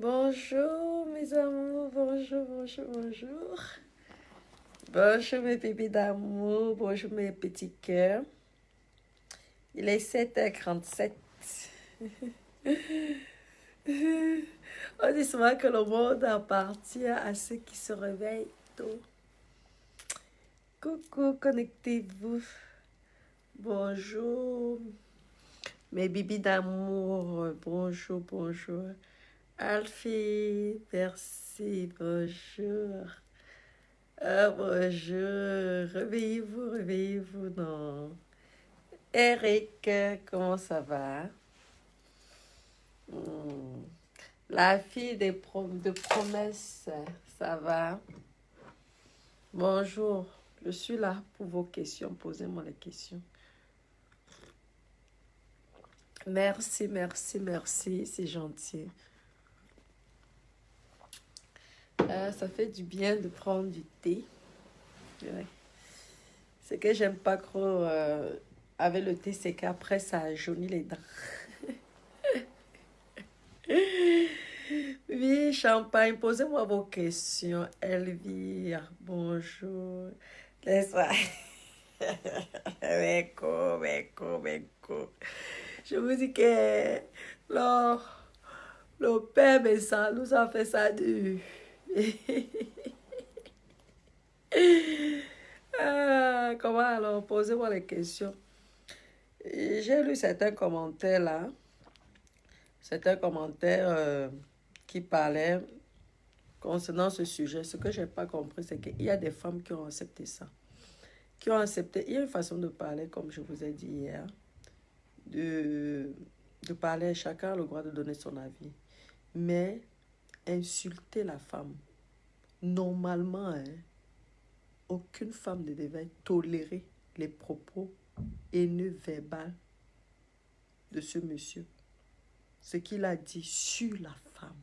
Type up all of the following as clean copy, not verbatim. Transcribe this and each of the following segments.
Bonjour mes amours, bonjour, bonjour, bonjour. Bonjour mes bébés d'amour, bonjour mes petits cœurs. Il est 7h37. On dit souvent que le monde appartient à ceux qui se réveillent tôt. Coucou, connectez-vous. Bonjour mes bébés d'amour, bonjour, bonjour. Alfie, merci, bonjour. Ah, bonjour, réveillez-vous, réveillez-vous, non. Eric, comment ça va? Hmm. La fille de promesses, ça va? Bonjour, je suis là pour vos questions, posez-moi les questions. Merci, merci, merci, c'est gentil. Ça fait du bien de prendre du thé. Ouais. Ce que j'aime pas trop avec le thé, c'est qu'après, ça jaunit les dents. Oui, champagne, posez-moi vos questions. Elvire, bonjour. Laisse-moi. Meko, meko, meko. Je vous dis que le, le père Messa nous a fait ça du. Comment alors? Posez-moi les questions. J'ai lu certains commentaires là. Certains commentaires qui parlaient concernant ce sujet. Ce que je n'ai pas compris, c'est qu'il y a des femmes qui ont accepté ça. Qui ont accepté. Il y a une façon de parler, comme je vous ai dit hier, de parler. Chacun a le droit de donner son avis. Mais insulter la femme, normalement, hein, aucune femme ne devait tolérer les propos haineux verbaux de ce monsieur. Ce qu'il a dit sur la femme.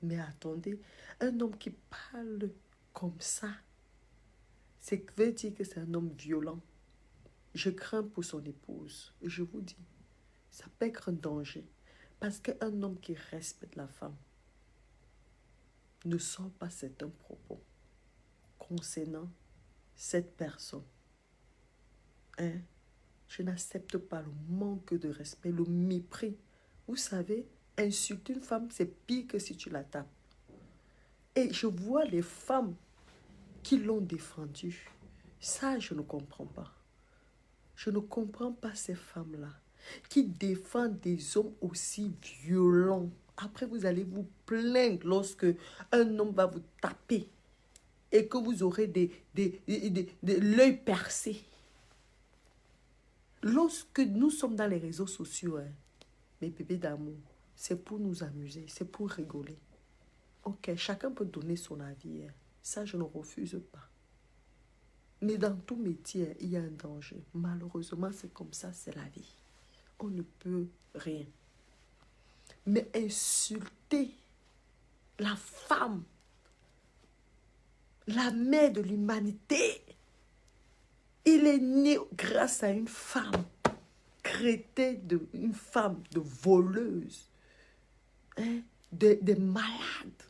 Mais attendez, un homme qui parle comme ça, c'est veut dire que c'est un homme violent. Je crains pour son épouse. Je vous dis, ça peut être un danger. Parce qu'un homme qui respecte la femme ne sent pas certains propos concernant cette personne. Hein? Je n'accepte pas le manque de respect, le mépris. Vous savez, insulter une femme, c'est pire que si tu la tapes. Et je vois les femmes qui l'ont défendu. Ça, je ne comprends pas. Je ne comprends pas ces femmes-là qui défendent des hommes aussi violents. Après, vous allez vous plaindre lorsque un homme va vous taper et que vous aurez l'œil percé. Lorsque nous sommes dans les réseaux sociaux, hein, mes bébés d'amour, c'est pour nous amuser, c'est pour rigoler. Ok, chacun peut donner son avis. Hein. Ça, je ne refuse pas. Mais dans tout métier, il y a un danger. Malheureusement, c'est comme ça, c'est la vie. On ne peut rien. Mais insulter la femme, la mère de l'humanité, il est né grâce à une femme, traitée d'une femme de voleuse, hein, de malade.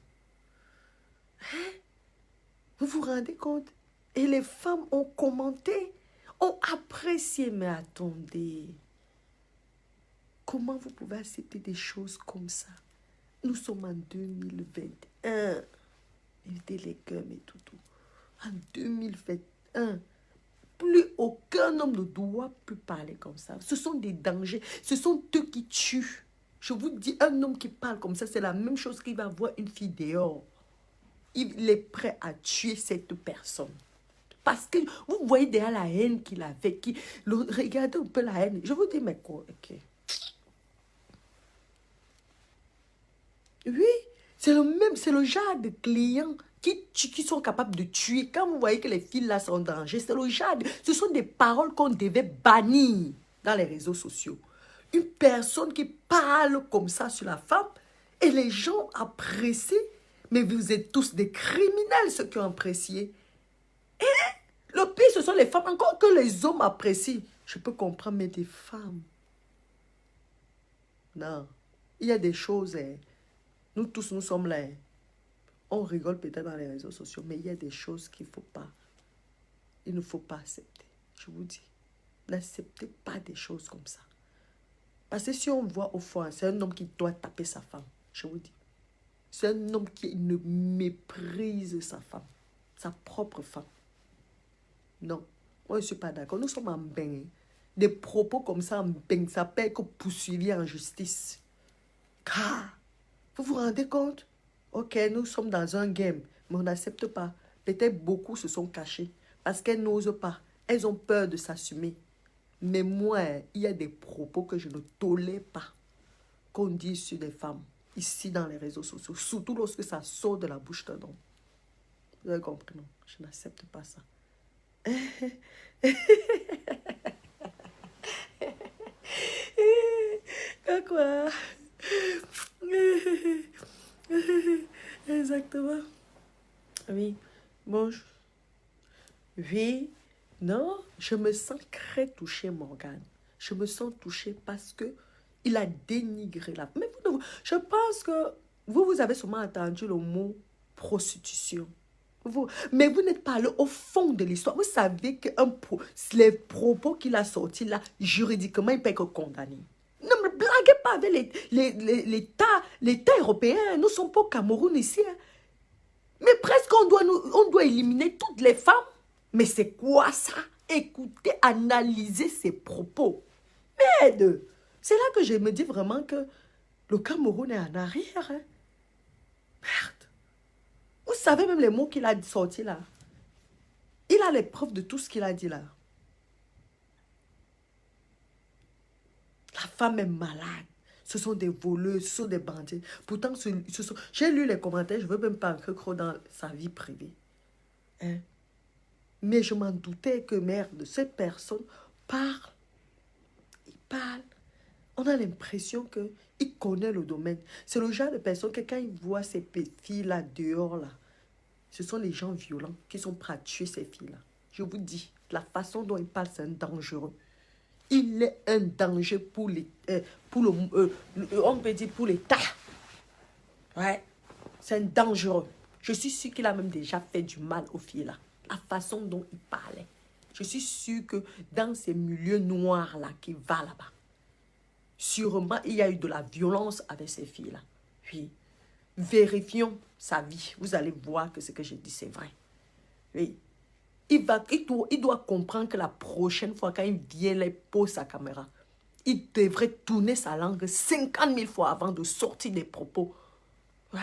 Hein? Vous vous rendez compte? Et les femmes ont commenté, ont apprécié. Mais attendez, comment vous pouvez accepter des choses comme ça? Nous sommes en 2021. Évitez les gueules et tout. En 2021, plus aucun homme ne doit plus parler comme ça. Ce sont des dangers. Ce sont eux qui tuent. Je vous dis, un homme qui parle comme ça, c'est la même chose qu'il va voir une fille dehors. Il est prêt à tuer cette personne. Parce que vous voyez déjà la haine qu'il avait. Regardez un peu la haine. Je vous dis, mais quoi? Okay. Oui, c'est le même, c'est le genre de clients qui sont capables de tuer. Quand vous voyez que les filles là sont en danger, c'est le genre ce sont des paroles qu'on devait bannir dans les réseaux sociaux. Une personne qui parle comme ça sur la femme et les gens apprécient. Mais vous êtes tous des criminels, ceux qui ont apprécié. Et le pire, ce sont les femmes. Encore que les hommes apprécient. Je peux comprendre, mais des femmes. Non. Il y a des choses... Nous tous, nous sommes là. On rigole peut-être dans les réseaux sociaux, mais il y a des choses qu'il faut pas. Il ne faut pas accepter. Je vous dis, n'acceptez pas des choses comme ça. Parce que si on voit au fond, c'est un homme qui doit taper sa femme. Je vous dis. C'est un homme qui ne méprise sa femme. Sa propre femme. Non. Moi, je ne suis pas d'accord. Nous sommes en bain. Des propos comme ça en bain, ça peut être poursuivi en justice. Car, vous vous rendez compte? Ok, nous sommes dans un game, mais on n'accepte pas. Peut-être beaucoup se sont cachés parce qu'elles n'osent pas. Elles ont peur de s'assumer. Mais moi, il y a des propos que je ne tolère pas qu'on dise sur des femmes, ici dans les réseaux sociaux, surtout lorsque ça sort de la bouche d'un homme. Vous avez compris, non? Je n'accepte pas ça. Quoi? Exactement. Oui. Bon. Oui. Non, je me sens très touchée, Morgane. Je me sens touchée parce que il a dénigré la... Mais je pense que vous avez sûrement entendu le mot prostitution. Mais vous n'êtes pas allé au fond de l'histoire. Vous savez que les propos qu'il a sortis là, juridiquement, il peut être condamné. Ne me blaguez pas avec l'État européen. Nous ne sommes pas au Cameroun ici. Hein. Mais presque on doit éliminer toutes les femmes. Mais c'est quoi ça? Écoutez, analysez ses propos. Merde! C'est là que je me dis vraiment que le Cameroun est en arrière. Hein. Merde! Vous savez même les mots qu'il a sortis là. Il a les preuves de tout ce qu'il a dit là. La femme est malade. Ce sont des voleuses, ce sont des bandits. Pourtant, j'ai lu les commentaires, je ne veux même pas entrer trop dans sa vie privée. Hein? Mais je m'en doutais que, merde, cette personne parle. Il parle. On a l'impression qu'il connaît le domaine. C'est le genre de personne que quand il voit ces petites filles-là dehors, là, ce sont les gens violents qui sont prêts à tuer ces filles-là. Je vous dis, la façon dont il parle, c'est un dangereux. Il est un danger pour on peut dire pour l'État. Ouais, c'est un dangereux. Je suis sûre qu'il a même déjà fait du mal aux filles-là. La façon dont il parlait. Je suis sûre que dans ces milieux noirs-là, qu'il va là-bas, sûrement, il y a eu de la violence avec ces filles-là. Oui. Vérifions sa vie. Vous allez voir que ce que je dis, c'est vrai. Oui. Il doit comprendre que la prochaine fois, quand il vient, il pose sa caméra, il devrait tourner sa langue 50 000 fois avant de sortir des propos. Ouais.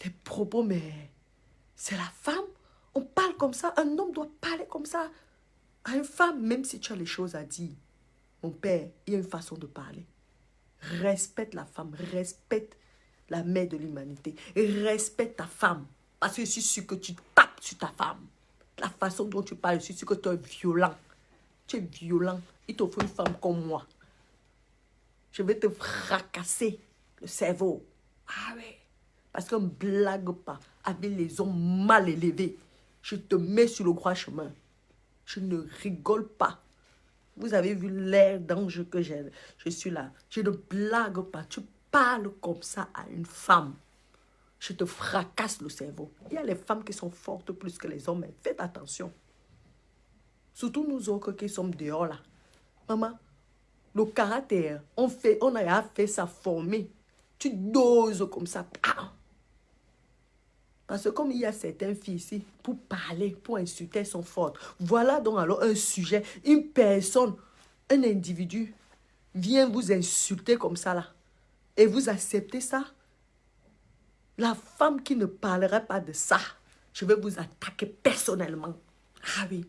Des propos, mais c'est la femme. On parle comme ça. Un homme doit parler comme ça à une femme, même si tu as les choses à dire. Mon père, il y a une façon de parler. Respecte la femme, respecte la mère de l'humanité, respecte ta femme. Parce que je suis sûr que tu tapes sur ta femme. La façon dont tu parles, je suis sûr que tu es violent. Tu es violent. Il te faut une femme comme moi. Je vais te fracasser le cerveau. Ah oui. Parce qu'on ne blague pas avec les hommes mal élevés. Je te mets sur le droit chemin. Je ne rigole pas. Vous avez vu l'air d'ange que j'ai. Je suis là. Je ne blague pas. Tu parles comme ça à une femme. Je te fracasse le cerveau. Il y a les femmes qui sont fortes plus que les hommes. Mais faites attention. Surtout nous autres qui sommes dehors là. Maman, le caractère, on a fait ça former. Tu doses comme ça. Ah. Parce que comme il y a certaines filles ici, pour parler, pour insulter, elles sont fortes. Voilà donc alors un sujet, une personne, un individu vient vous insulter comme ça là. Et vous acceptez ça. La femme qui ne parlerait pas de ça, je vais vous attaquer personnellement. Ah oui.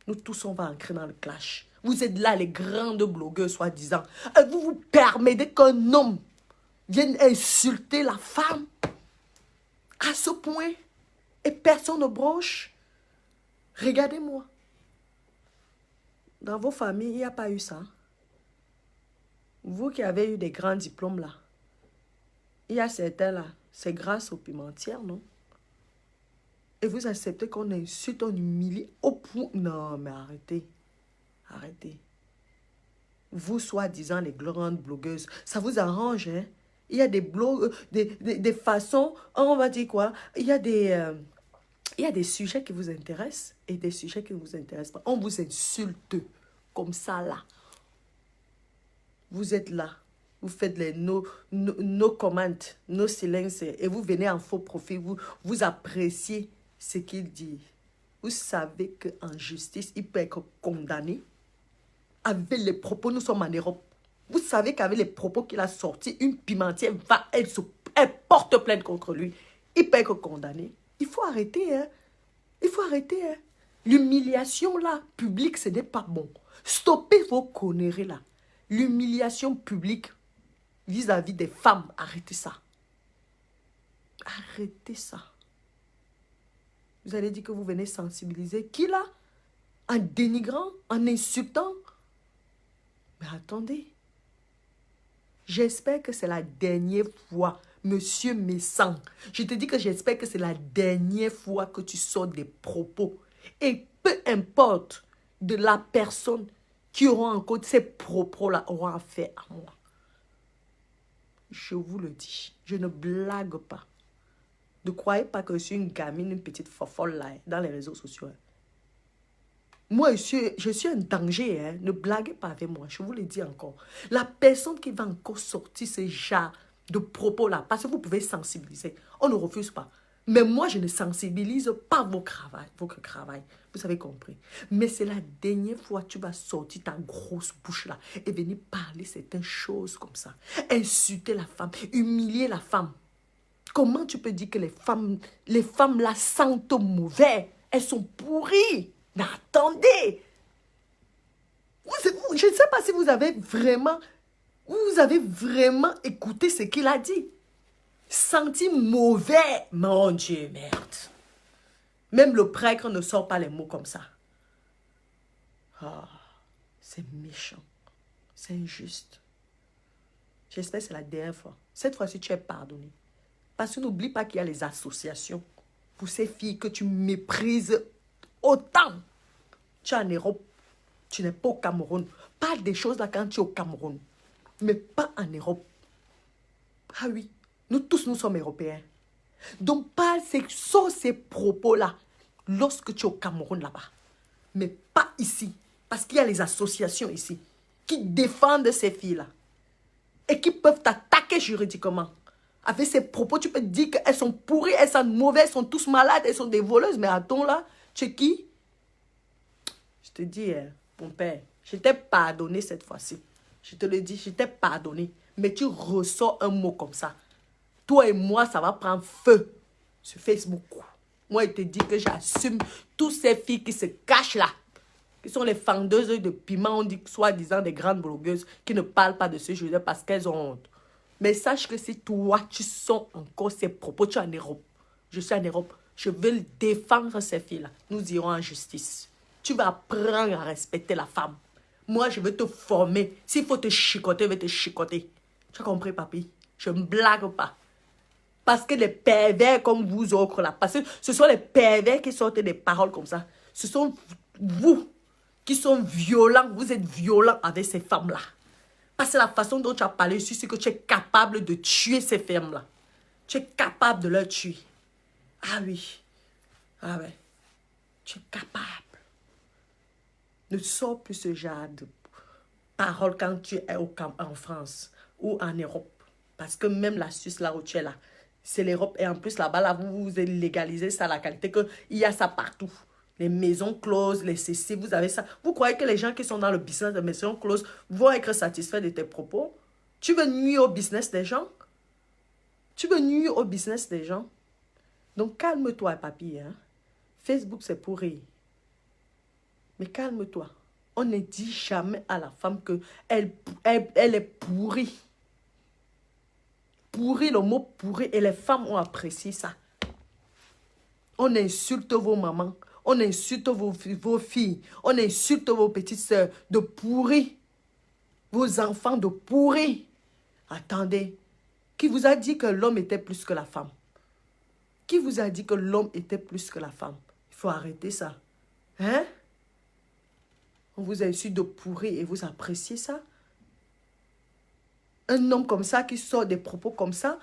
Nous tous, on va entrer dans le clash. Vous êtes là, les grandes blogueurs, soi-disant. Vous vous permettez qu'un homme vienne insulter la femme à ce point et personne ne bronche. Regardez-moi. Dans vos familles, il n'y a pas eu ça. Vous qui avez eu des grands diplômes là, il y a certains là, c'est grâce aux pimentières, non? Et vous acceptez qu'on insulte, on humilie au point. Non, mais arrêtez. Arrêtez. Vous, soi-disant, les grandes blogueuses, ça vous arrange, hein? Il y a des blogs, des façons, on va dire quoi? Il y a des sujets qui vous intéressent et des sujets qui ne vous intéressent pas. On vous insulte comme ça, là. Vous êtes là. Vous faites les no comment, no silence et vous venez en faux profil. Vous appréciez ce qu'il dit. Vous savez qu'en justice, il peut être condamné. Avec les propos, nous sommes en Europe. Vous savez qu'avec les propos qu'il a sortis, une pimentière elle porte plainte contre lui. Il peut être condamné. Il faut arrêter, hein. Il faut arrêter, hein. L'humiliation, là, publique, ce n'est pas bon. Stoppez vos conneries, là. L'humiliation publique vis-à-vis des femmes, arrêtez ça. Arrêtez ça. Vous allez dire que vous venez sensibiliser. Qui, là? En dénigrant, en insultant. Mais attendez. J'espère que c'est la dernière fois, Monsieur Messan. Je te dis que j'espère que c'est la dernière fois que tu sors des propos. Et peu importe de la personne qui aura encore ces propos-là, aura affaire à moi. Je vous le dis, je ne blague pas. Ne croyez pas que je suis une gamine, une petite fofolle là, dans les réseaux sociaux. Moi, je suis un danger. Hein. Ne blaguez pas avec moi. Je vous le dis encore. La personne qui va encore sortir ce genre de propos-là, parce que vous pouvez sensibiliser. On ne refuse pas. Mais moi, je ne sensibilise pas vos travail. Vous avez compris. Mais c'est la dernière fois que tu vas sortir ta grosse bouche-là et venir parler certaines choses comme ça. Insulter la femme, humilier la femme. Comment tu peux dire que les femmes là sentent mauvais? Elles sont pourries. Mais attendez, je ne sais pas si vous avez vraiment écouté ce qu'il a dit. Senti mauvais. Mon Dieu, merde. Même le prêtre ne sort pas les mots comme ça. Ah, c'est méchant. C'est injuste. J'espère que c'est la dernière fois. Cette fois-ci, tu es pardonné. Parce que n'oublie pas qu'il y a les associations pour ces filles que tu méprises autant. Tu es en Europe, tu n'es pas au Cameroun. Parle des choses là quand tu es au Cameroun, mais pas en Europe. Ah oui, nous tous, nous sommes Européens. Donc, parle ces propos-là lorsque tu es au Cameroun là-bas. Mais pas ici. Parce qu'il y a les associations ici qui défendent ces filles-là et qui peuvent t'attaquer juridiquement. Avec ces propos, tu peux dire qu'elles sont pourries, elles sont mauvaises, elles sont tous malades, elles sont des voleuses. Mais attends là, tu es qui? Je te dis, mon père, je t'ai pardonné cette fois-ci. Je te le dis, je t'ai pardonné. Mais tu ressors un mot comme ça. Toi et moi, ça va prendre feu sur Facebook. Moi, je te dis que j'assume toutes ces filles qui se cachent là. Qui sont les fendeuses de piment, on dit soi-disant des grandes blogueuses qui ne parlent pas de ce sujet parce qu'elles ont honte. Mais sache que si toi, tu sens encore ces propos, tu es en Europe. Je suis en Europe. Je veux défendre ces filles-là. Nous irons en justice. Tu vas apprendre à respecter la femme. Moi, je veux te former. S'il faut te chicoter, je vais te chicoter. Tu as compris, papy? Je ne blague pas. Parce que les pervers comme vous autres là, parce que ce sont les pervers qui sortent des paroles comme ça. Ce sont vous qui sont violents. Vous êtes violents avec ces femmes-là. Parce que la façon dont tu as parlé ici, c'est que tu es capable de tuer ces femmes-là. Tu es capable de les tuer. Ah oui. Ah ouais. Tu es capable. Ne sors plus ce genre de paroles quand tu es en France ou en Europe. Parce que même la Suisse, là où tu es là, c'est l'Europe. Et en plus, là-bas, là, vous légalisez ça, la qualité, qu'il y a ça partout. Les maisons closes, les CC, vous avez ça. Vous croyez que les gens qui sont dans le business de maisons closes vont être satisfaits de tes propos? Tu veux nuire au business des gens? Tu veux nuire au business des gens? Donc, calme-toi, papy. Hein? Facebook, c'est pourri. Mais calme-toi. On ne dit jamais à la femme qu'elle est pourrie. Pourri, le mot pourri. Et les femmes ont apprécié ça. On insulte vos mamans. On insulte vos filles. On insulte vos petites sœurs de pourri. Vos enfants de pourri. Attendez. Qui vous a dit que l'homme était plus que la femme? Qui vous a dit que l'homme était plus que la femme? Il faut arrêter ça. Hein? On vous insulte de pourri et vous appréciez ça? Un homme comme ça qui sort des propos comme ça,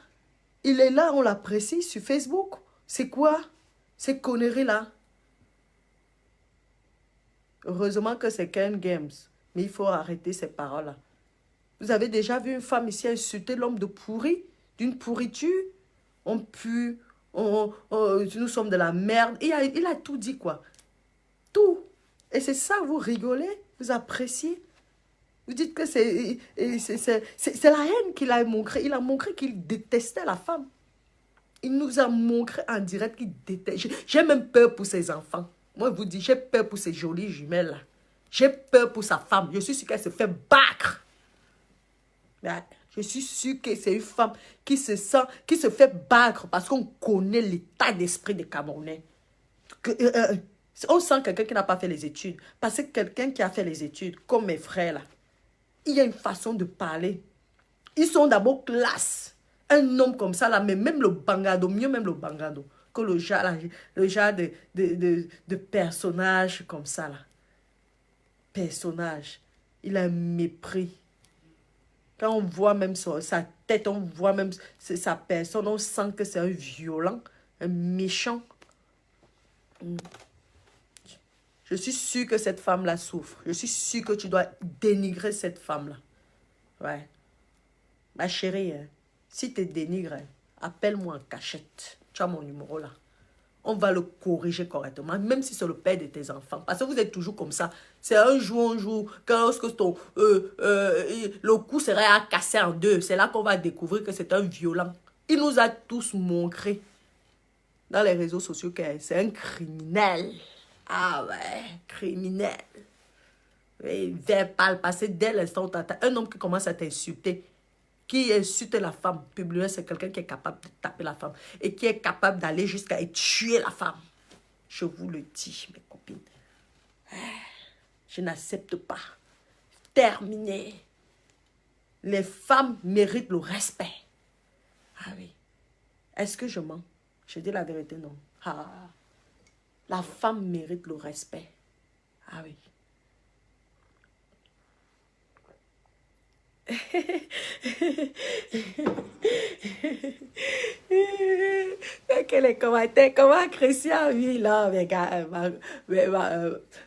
il est là, on l'apprécie sur Facebook. C'est quoi ces conneries-là? Heureusement que c'est qu'un games. Mais il faut arrêter ces paroles-là. Vous avez déjà vu une femme ici insulter l'homme de pourri, d'une pourriture? On pue, nous sommes de la merde. Il a tout dit, quoi. Tout. Et c'est ça, vous rigolez, vous appréciez. Vous dites que c'est la haine qu'il a montré. Il a montré qu'il détestait la femme. Il nous a montré en direct qu'il déteste. J'ai même peur pour ses enfants. Moi, je vous dis, j'ai peur pour ces jolies jumelles-là. J'ai peur pour sa femme. Je suis sûre qu'elle se fait battre. Je suis sûre que c'est une femme qui se fait battre parce qu'on connaît l'état d'esprit des Camerounais. On sent quelqu'un qui n'a pas fait les études. Parce que quelqu'un qui a fait les études, comme mes frères là, il y a une façon de parler. Ils sont d'abord classe. Un homme comme ça là, mais même le bangado, mieux même le bangado, que le genre de personnage comme ça là. Personnage. Il a un mépris. Quand on voit même sa tête, on voit même sa personne, on sent que c'est un violent, un méchant. Je suis sûre que cette femme-là souffre. Je suis sûre que tu dois dénigrer cette femme-là. Ouais. Ma chérie, hein, si tu dénigres, hein, appelle-moi en cachette. Tu as mon numéro là. On va le corriger correctement, même si c'est le père de tes enfants. Parce que vous êtes toujours comme ça. C'est un jour, quand lorsque le cou serait à casser en deux, c'est là qu'on va découvrir que c'est un violent. Il nous a tous montré dans les réseaux sociaux que c'est un criminel. Ah ouais, criminel. Oui, verbal, passé dès l'instant où un homme qui commence à t'insulter, qui insulte la femme publiquement, c'est quelqu'un qui est capable de taper la femme et qui est capable d'aller jusqu'à tuer la femme. Je vous le dis, mes copines. Je n'accepte pas. Terminé. Les femmes méritent le respect. Ah oui. Est-ce que je mens? Je dis la vérité, non. Ah. La femme mérite le respect. Ah oui. Quel est commentaire? Comment Christian vit là avec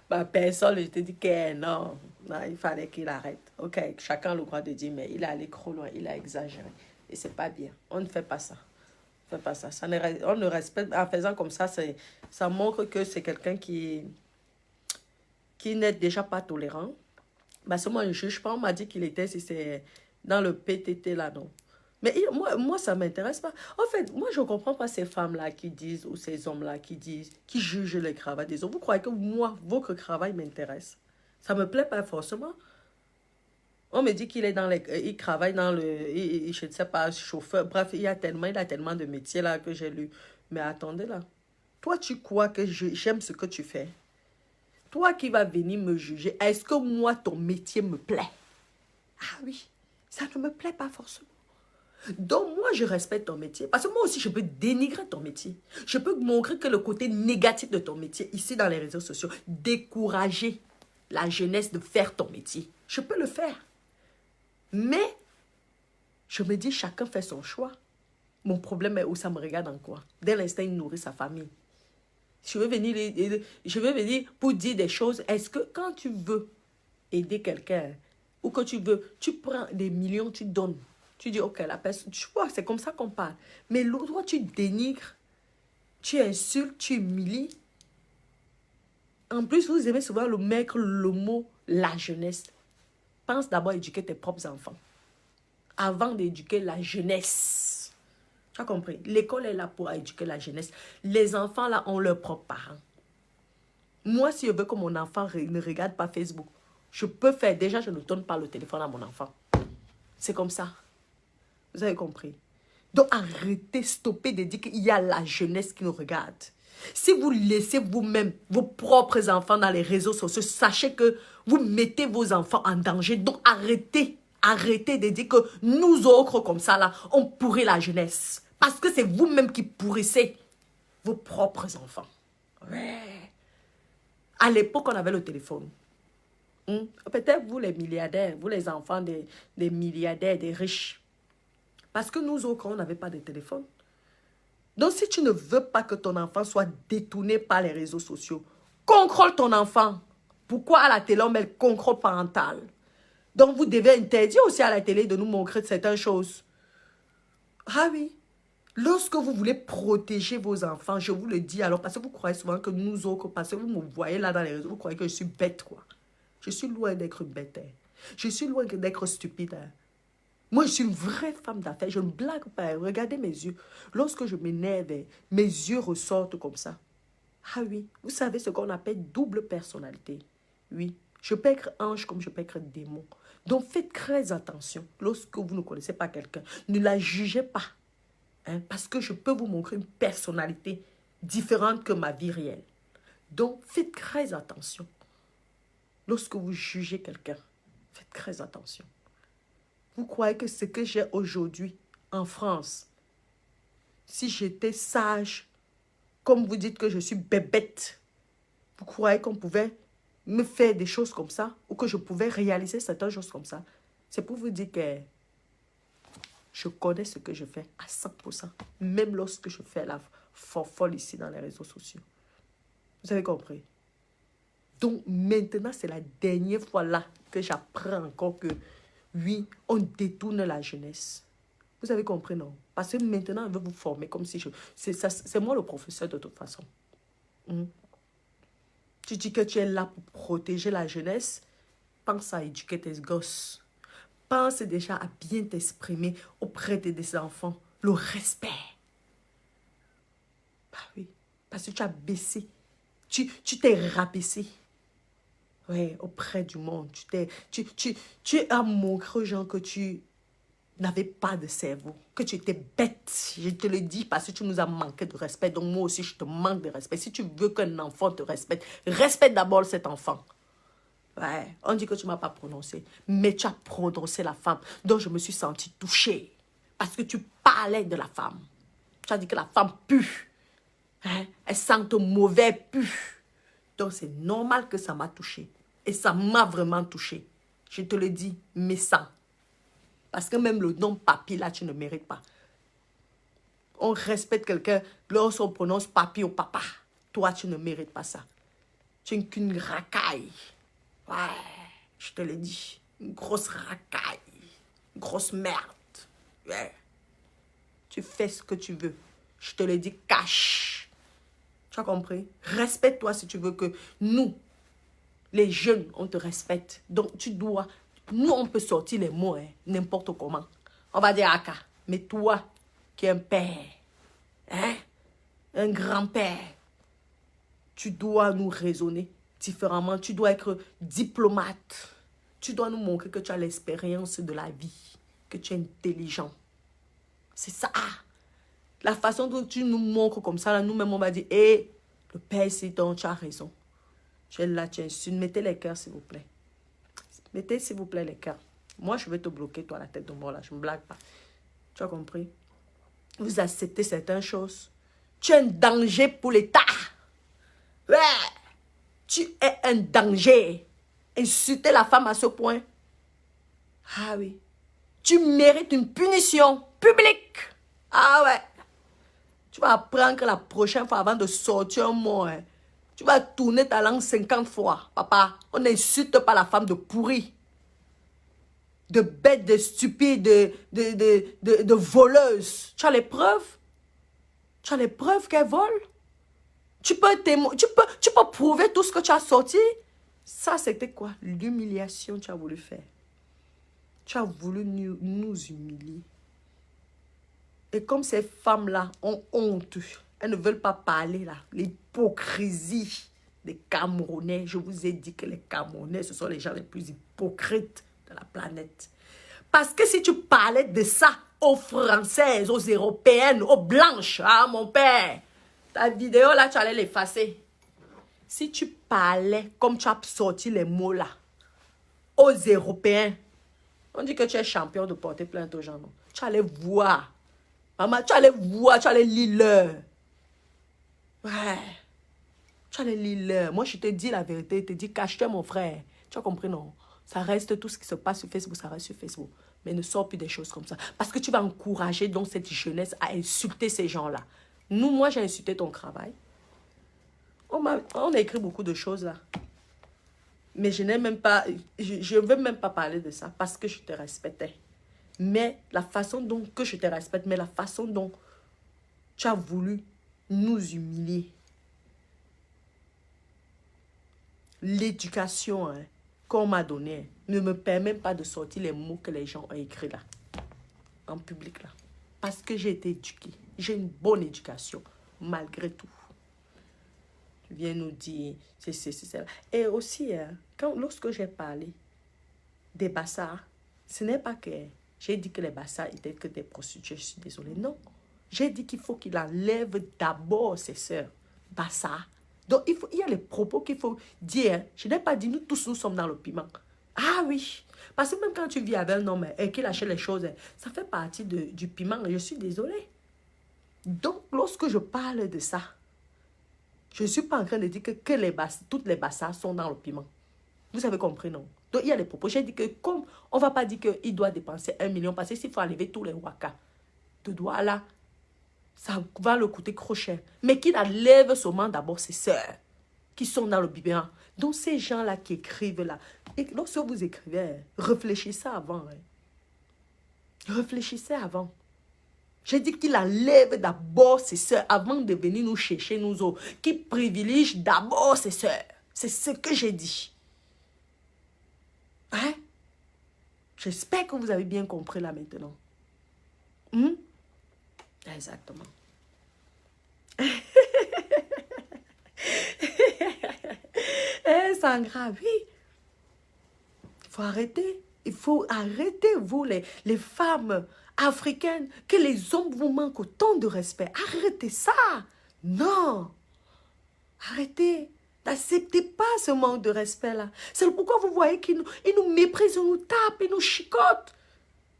ma personne? Je te dis que non, il fallait qu'il arrête. Ok, chacun a le droit de dire, mais il est allé trop loin, il a exagéré. Et c'est pas bien. On ne fait pas ça. On ne fait pas ça. On ne respecte, en faisant comme ça, ça montre que c'est quelqu'un qui n'est déjà pas tolérant. Parce que moi, je ne juge pas. On m'a dit qu'il était, si c'est dans le PTT là, non. Mais moi ça ne m'intéresse pas. En fait, moi, je ne comprends pas ces femmes-là qui disent, ou ces hommes-là qui disent, qui jugent les cravates des autres. Vous croyez que moi, votre travail m'intéresse? Ça ne me plaît pas forcément. On me dit qu'il est dans il travaille dans je ne sais pas, chauffeur. Bref, il a tellement de métiers là que j'ai lu. Mais attendez là. Toi, tu crois que j'aime ce que tu fais? Toi qui vas venir me juger, est-ce que moi, ton métier me plaît? Ah oui, ça ne me plaît pas forcément. Donc, moi, je respecte ton métier. Parce que moi aussi, je peux dénigrer ton métier. Je peux montrer que le côté négatif de ton métier, ici dans les réseaux sociaux, décourager la jeunesse de faire ton métier. Je peux le faire. Mais, je me dis, chacun fait son choix. Mon problème est où ça me regarde en quoi? Dès l'instant, il nourrit sa famille. Je veux venir pour dire des choses. Est-ce que quand tu veux aider quelqu'un, ou que tu prends des millions, tu donnes. Tu dis, ok, la personne, tu vois, c'est comme ça qu'on parle. Mais l'autre, toi, tu dénigres, tu insultes, tu humilies. En plus, vous aimez souvent mettre le mot la jeunesse. Pense d'abord à éduquer tes propres enfants. Avant d'éduquer la jeunesse. Tu as compris? L'école est là pour éduquer la jeunesse. Les enfants, là, ont leurs propres parents. Moi, si je veux que mon enfant ne regarde pas Facebook, je peux faire. Déjà, je ne donne pas le téléphone à mon enfant. C'est comme ça. Vous avez compris? Donc, arrêtez, stoppez de dire qu'il y a la jeunesse qui nous regarde. Si vous laissez vous-même vos propres enfants dans les réseaux sociaux, sachez que vous mettez vos enfants en danger. Donc, arrêtez. Arrêtez de dire que nous autres, comme ça, là, on pourrit la jeunesse. Parce que c'est vous-même qui pourrissez vos propres enfants. Ouais. À l'époque, on avait le téléphone. Peut-être vous les milliardaires, vous les enfants des milliardaires, des riches. Parce que nous autres, on n'avait pas de téléphone. Donc si tu ne veux pas que ton enfant soit détourné par les réseaux sociaux, contrôle ton enfant. Pourquoi à la télé on met le contrôle parental? Donc vous devez interdire aussi à la télé de nous montrer certaines choses. Ah oui. Lorsque vous voulez protéger vos enfants, je vous le dis alors, parce que vous croyez souvent que nous autres, parce que vous me voyez là dans les réseaux, vous croyez que je suis bête, quoi. Je suis loin d'être bête. Hein. Je suis loin d'être stupide. Hein. Moi, je suis une vraie femme d'affaires. Je ne blague pas. Hein. Regardez mes yeux. Lorsque je m'énerve, hein, mes yeux ressortent comme ça. Ah oui, vous savez ce qu'on appelle double personnalité. Oui, je peux être ange comme je peux être démon. Donc, faites très attention lorsque vous ne connaissez pas quelqu'un. Ne la jugez pas. Hein, parce que je peux vous montrer une personnalité différente que ma vie réelle. Donc, faites très attention. Lorsque vous jugez quelqu'un, faites très attention. Vous croyez que ce que j'ai aujourd'hui en France, si j'étais sage, comme vous dites que je suis bébête, vous croyez qu'on pouvait me faire des choses comme ça ou que je pouvais réaliser certaines choses comme ça? C'est pour vous dire que je connais ce que je fais à 100%, même lorsque je fais la folle ici dans les réseaux sociaux. Vous avez compris? Donc maintenant, c'est la dernière fois là que j'apprends encore que oui, on détourne la jeunesse. Vous avez compris, non? Parce que maintenant, on veut vous former comme si je... C'est moi le professeur de toute façon. Tu dis que tu es là pour protéger la jeunesse. Pense à éduquer tes gosses. Pense déjà à bien t'exprimer auprès de tes enfants. Le respect. Bah oui, parce que tu as baissé. Tu t'es rabaissé. Oui, auprès du monde. Tu as montré aux gens que tu n'avais pas de cerveau, que tu étais bête. Je te le dis parce que tu nous as manqué de respect. Donc moi aussi, je te manque de respect. Si tu veux qu'un enfant te respecte, respecte d'abord cet enfant. Ouais, on dit que tu ne m'as pas prononcé, mais tu as prononcé la femme. Donc je me suis sentie touchée parce que tu parlais de la femme. Tu as dit que la femme pue. Hein? Elle sent mauvais pue. Donc c'est normal que ça m'a touchée. Et ça m'a vraiment touchée. Je te le dis, mais ça. Parce que même le nom papi, là, tu ne mérites pas. On respecte quelqu'un lorsqu'on prononce papi ou papa. Toi, tu ne mérites pas ça. Tu n'es qu'une racaille. Ouais, je te le dis. Une grosse racaille. Une grosse merde. Ouais. Tu fais ce que tu veux. Je te le dis, cache. Tu as compris? Respecte-toi si tu veux que nous, les jeunes, on te respecte. Donc, tu dois... Nous, on peut sortir les mots, hein, n'importe comment. On va dire Aka. Mais toi, qui es un père, hein, un grand-père, tu dois nous raisonner différemment. Tu dois être diplomate. Tu dois nous montrer que tu as l'expérience de la vie, que tu es intelligent. C'est ça. La façon dont tu nous montres comme ça, nous-mêmes, on va dire, hé, le père, c'est donc, tu as raison. Tu es là, tu insultes. Mettez les cœurs, s'il vous plaît. Mettez, s'il vous plaît, les cœurs. Moi, je vais te bloquer, toi, la tête de mort, là. Je ne me blague pas. Tu as compris? Vous acceptez certaines choses. Tu es un danger pour l'État. Ouais. Tu es un danger. Insulter la femme à ce point. Ah oui. Tu mérites une punition publique. Ah ouais. Tu vas apprendre que la prochaine fois, avant de sortir un mot, hein, tu vas tourner ta langue 50 fois. Papa, on n'insulte pas la femme de pourri. De bête, de stupide, de voleuse. Tu as les preuves? Tu as les preuves qu'elle vole? Tu peux prouver tout ce que tu as sorti? Ça, c'était quoi? L'humiliation que tu as voulu faire. Tu as voulu nous humilier. Et comme ces femmes-là ont honte, elles ne veulent pas parler là. L'hypocrisie des Camerounais. Je vous ai dit que les Camerounais, ce sont les gens les plus hypocrites de la planète. Parce que si tu parlais de ça aux Françaises, aux Européennes, aux Blanches, ah mon père, ta vidéo là, tu allais l'effacer. Si tu parlais comme tu as sorti les mots là, aux Européens, on dit que tu es champion de porter plainte aux gens. Non? Tu allais voir. Maman, tu allais voir, tu allais lire l'heure. Ouais. Tu allais lire l'heure. Moi, je te dis la vérité. Je te dis, cache-toi, mon frère. Tu as compris, non? Ça reste tout ce qui se passe sur Facebook, ça reste sur Facebook. Mais ne sors plus des choses comme ça. Parce que tu vas encourager donc cette jeunesse à insulter ces gens-là. Moi, j'ai insulté ton travail. On a écrit beaucoup de choses là. Mais je n'ai même pas, je ne veux même pas parler de ça parce que je te respectais. Mais la façon dont que je te respecte, mais la façon dont tu as voulu nous humilier. L'éducation qu'on m'a donnée ne me permet pas de sortir les mots que les gens ont écrits là, en public là. Parce que j'ai été éduquée. J'ai une bonne éducation, malgré tout. Tu viens nous dire, c'est ça. Et aussi, lorsque j'ai parlé des bassards, ce n'est pas que j'ai dit que les bassards étaient que des prostituées, je suis désolée. Non. J'ai dit qu'il faut qu'il enlève d'abord ses sœurs bassards. Donc, il y a les propos qu'il faut dire. Je n'ai pas dit, nous tous, nous sommes dans le piment. Ah oui. Parce que même quand tu vis avec un homme et qu'il achète les choses, ça fait partie du piment. Je suis désolée. Donc, lorsque je parle de ça, je ne suis pas en train de dire que toutes les bassards sont dans le piment. Vous avez compris, non? Donc, il y a les propos. J'ai dit que comme on ne va pas dire qu'il doit dépenser 1 million, parce que s'il faut enlever tous les wakas de Douala, ça va le coûter trop cher. Mais qu'il enlève seulement d'abord ses sœurs qui sont dans le biberon. Donc, ces gens-là qui écrivent là, et lorsque vous écrivez, réfléchissez avant. Réfléchissez avant. J'ai dit qu'il enlève d'abord ses sœurs avant de venir nous chercher, nous autres. Qu'il privilégie d'abord ses sœurs. C'est ce que j'ai dit. Hein? J'espère que vous avez bien compris là maintenant. Exactement. Sandra, oui. Il faut arrêter. Il faut arrêter, vous, les femmes africaines, que les hommes vous manquent autant de respect. Arrêtez ça. Non. Arrêtez. N'acceptez pas ce manque de respect-là. C'est pourquoi vous voyez qu'ils nous méprisent, ils nous tapent, ils nous chicotent.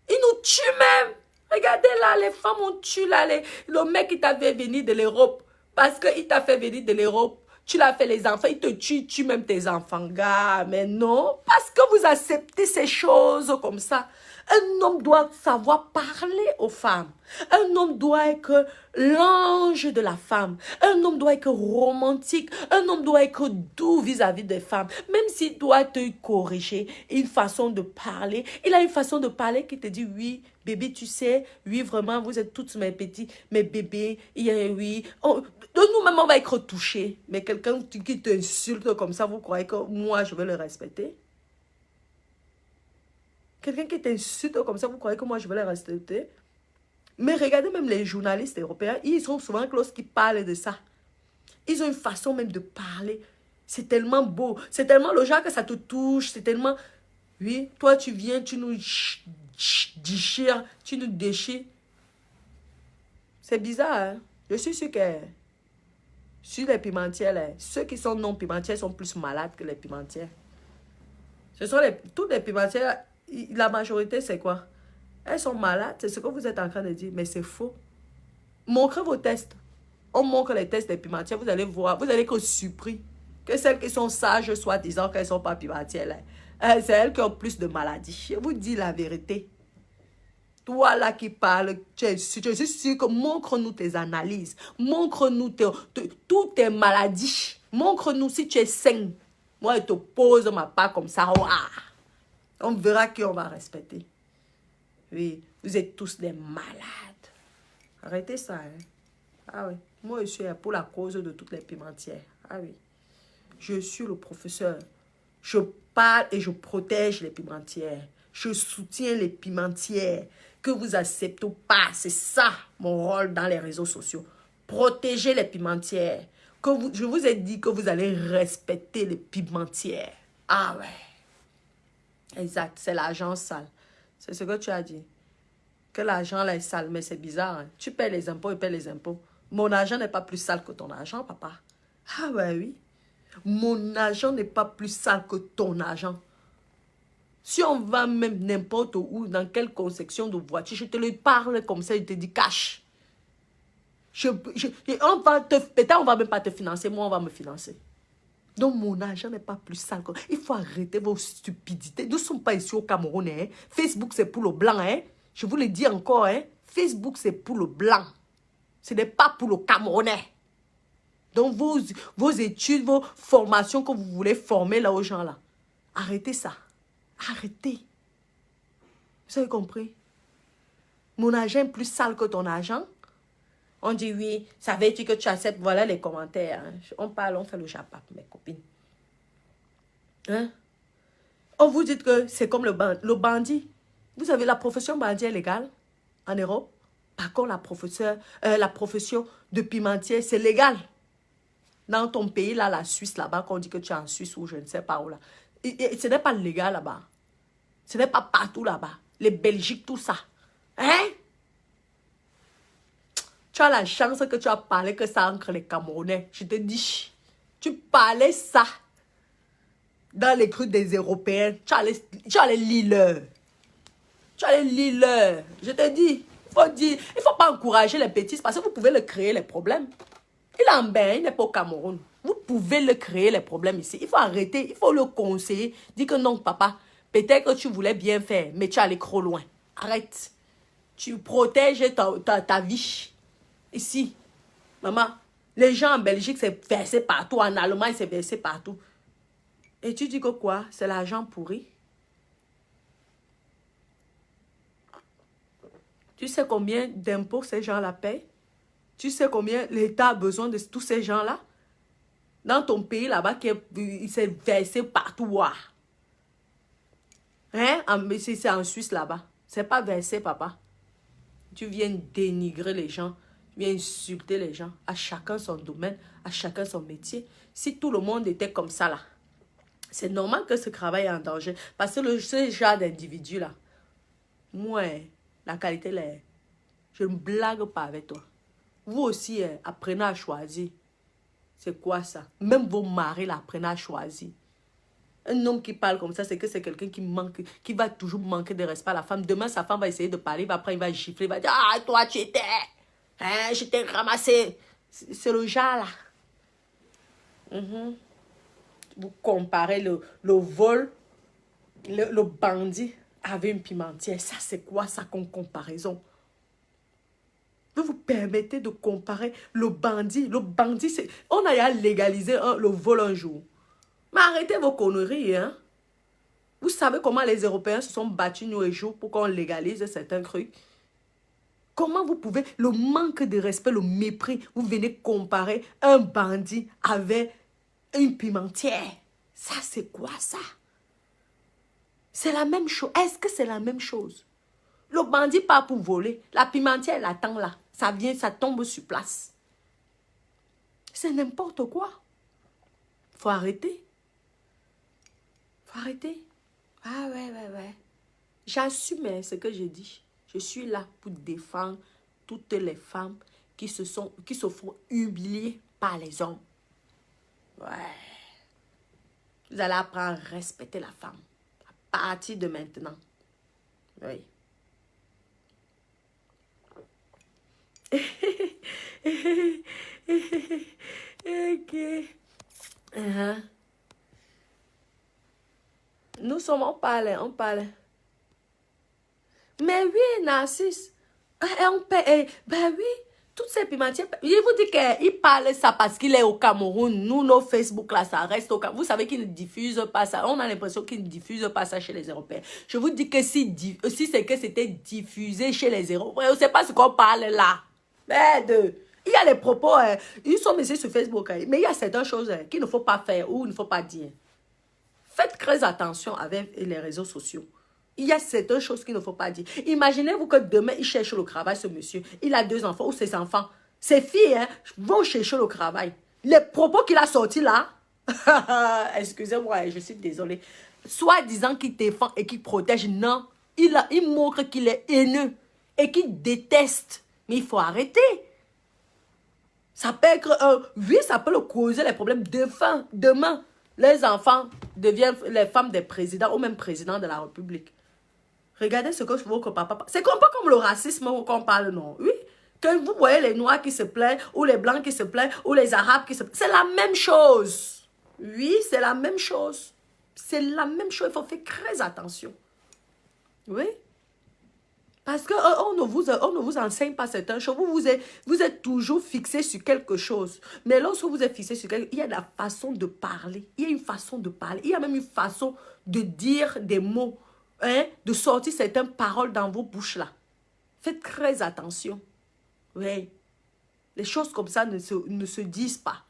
Ils nous tuent même. Regardez là, les femmes ont tué là, le mec qui t'a fait venir de l'Europe. Parce qu'il t'a fait venir de l'Europe. Tu l'as fait les enfants, il te tue même tes enfants, gars. Mais non, parce que vous acceptez ces choses comme ça. Un homme doit savoir parler aux femmes. Un homme doit être l'ange de la femme. Un homme doit être romantique. Un homme doit être doux vis-à-vis des femmes. Même s'il doit te corriger, une façon de parler. Il a une façon de parler qui te dit oui, bébé, tu sais, oui, vraiment, vous êtes tous mes petits, mes bébés, oui. Nous-mêmes, on va être touchés. Mais quelqu'un qui t'insulte comme ça, vous croyez que moi, je vais le respecter? Quelqu'un qui t'insulte comme ça, vous croyez que moi, je vais le respecter? Mais regardez même les journalistes européens, ils sont souvent que lorsqu'ils parlent de ça, ils ont une façon même de parler. C'est tellement beau. C'est tellement le genre que ça te touche. C'est tellement... Oui, toi, tu viens, tu nous déchires, tu nous déchires. C'est bizarre, hein? Je suis sûre que sur les pimentières, ceux qui sont non pimentières sont plus malades que les pimentières. Ce sont toutes les pimentières, la majorité, c'est quoi? Elles sont malades, c'est ce que vous êtes en train de dire, mais c'est faux. Montrez vos tests. On montre les tests des pimentières, vous allez voir, vous allez être surpris que celles qui sont sages, soit disant qu'elles ne sont pas pimentières, c'est elles qui ont plus de maladies. Je vous dis la vérité. Toi là qui parles, je suis sûr que montre-nous tes analyses. Montre-nous toutes tes maladies. Montre-nous si tu es sain. Moi, je te pose ma part comme ça. On verra qui on va respecter. Oui, vous êtes tous des malades. Arrêtez ça. Hein? Ah oui, moi je suis pour la cause de toutes les pimentières. Ah oui, je suis le professeur. Je parle et je protège les pimentières. Je soutiens les pimentières. Que vous acceptez ou pas, c'est ça mon rôle dans les réseaux sociaux. Protéger les pimentières. Je vous ai dit que vous allez respecter les pimentières. Ah ouais. Exact, c'est l'argent sale. C'est ce que tu as dit. Que l'argent là est sale, mais c'est bizarre. Hein? Tu paies les impôts, il paie les impôts. Mon argent n'est pas plus sale que ton argent, papa. Ah ouais, oui. Mon argent n'est pas plus sale que ton argent. Si on va même n'importe où, dans quelle conception de voiture, je te le parle comme ça, je te dis cash. Peut-être on va même pas te financer, moi on va me financer. Donc, mon argent n'est pas plus sale. Il faut arrêter vos stupidités. Nous ne sommes pas ici au Cameroun. Hein. Facebook, c'est pour le blanc. Hein. Je vous le dis encore. Hein. Facebook, c'est pour le blanc. Ce n'est pas pour le Camerounais. Donc, vos études, vos formations que vous voulez former là aux gens là, arrêtez ça. Arrêtez. Vous avez compris? Mon argent est plus sale que ton argent. On dit oui, ça veut dire que tu acceptes. Voilà les commentaires. Hein. On parle, on fait le japap, mes copines. Hein? On vous dit que c'est comme le bandit. Vous avez la profession bandit est légale en Europe. Par contre, la profession de pimentier, c'est légal. Dans ton pays, là, la Suisse, là-bas, qu'on dit que tu es en Suisse ou je ne sais pas où, là. Et ce n'est pas légal là-bas. Ce n'est pas partout là-bas. Les Belgiques, tout ça. Hein? Tu as la chance que tu as parlé que ça entre les Camerounais. Je te dis, tu parlais ça dans les crues des Européens. Tu allais lire. Tu allais lire. Je te dis, il faut pas encourager les bêtises parce que vous pouvez le créer les problèmes. Il est en bain, il n'est pas au Cameroun. Vous pouvez le créer les problèmes ici. Il faut arrêter, il faut le conseiller. Dis que non, papa, peut-être que tu voulais bien faire, mais tu es allé trop loin. Arrête. Tu protèges ta vie. Ici, maman, les gens en Belgique, c'est versé partout. En Allemagne, c'est versé partout. Et tu dis que quoi? C'est l'argent pourri. Tu sais combien d'impôts ces gens-là payent? Tu sais combien l'État a besoin de tous ces gens-là? Dans ton pays là-bas, il s'est versé partout. Hein? C'est en Suisse là-bas. C'est pas versé, papa. Tu viens dénigrer les gens. Tu viens insulter les gens. À chacun son domaine, à chacun son métier. Si tout le monde était comme ça là, c'est normal que ce travail est en danger. Parce que ce genre d'individu là, moi, la qualité là, je ne blague pas avec toi. Vous aussi, apprenez à choisir. C'est quoi ça? Même vos maris, là, apprenez à choisir. Un homme qui parle comme ça, c'est que c'est quelqu'un qui va toujours manquer de respect à la femme. Demain, sa femme va essayer de parler, après il va gifler, il va dire, ah, toi, tu étais, hein, je t'ai ramassé. C'est le genre, là. Vous comparez le vol, le bandit avec une pimentière. Ça, c'est quoi ça comme comparaison? Vous vous permettez de comparer le bandit. Le bandit, c'est... On a légalisé le vol un jour. Mais arrêtez vos conneries, hein. Vous savez comment les Européens se sont battus nuit et jour pour qu'on légalise certains trucs? Comment vous pouvez... Le manque de respect, le mépris, vous venez comparer un bandit avec une pimentière. Ça, c'est quoi ça? C'est la même chose. Est-ce que c'est la même chose? Le bandit part pour voler. La pimentière, elle attend là. Ça vient, ça tombe sur place. C'est n'importe quoi. Faut arrêter. Faut arrêter. Ah ouais. J'assume ce que j'ai dit. Je suis là pour défendre toutes les femmes qui se font humilier par les hommes. Ouais. Vous allez apprendre à respecter la femme. À partir de maintenant. Oui. Ok. Nous sommes, on parle. Mais oui, Narcisse. Ben oui, toutes ces pimentières. Je vous dis qu'il parle ça parce qu'il est au Cameroun. Nous, nos Facebook là, ça reste au Cameroun. Vous savez qu'ils ne diffusent pas ça. On a l'impression qu'ils ne diffusent pas ça chez les Européens. Je vous dis que si c'est que c'était diffusé chez les Européens, on ne sait pas ce qu'on parle là. Merde. Il y a les propos, ils sont mis sur Facebook, mais il y a certaines choses qu'il ne faut pas faire ou il ne faut pas dire. Faites très attention avec les réseaux sociaux. Il y a certaines choses qu'il ne faut pas dire. Imaginez-vous que demain, il cherche le travail, ce monsieur. Il a 2 enfants ou ses enfants. Ses filles vont chercher le travail. Les propos qu'il a sortis là, excusez-moi, je suis désolée. Soit disant qu'il défend et qu'il protège, non. Il montre qu'il est haineux et qu'il déteste. Mais il faut arrêter. Ça peut être, oui, ça peut le causer les problèmes. Demain, les enfants deviennent les femmes des présidents ou même présidents de la République. Regardez ce que votre papa... C'est un peu comme le racisme qu'on parle, non? Oui. Quand vous voyez les Noirs qui se plaignent, ou les Blancs qui se plaignent, ou les Arabes qui se plaignent, c'est la même chose. Oui, c'est la même chose. C'est la même chose. Il faut faire très attention. Oui. Parce qu'on ne vous enseigne pas certaines choses. Vous êtes toujours fixé sur quelque chose. Mais lorsque vous êtes fixé sur quelque chose, il y a la façon de parler. Il y a une façon de parler. Il y a même une façon de dire des mots. Hein, de sortir certaines paroles dans vos bouches là. Faites très attention. Oui. Les choses comme ça ne se disent pas.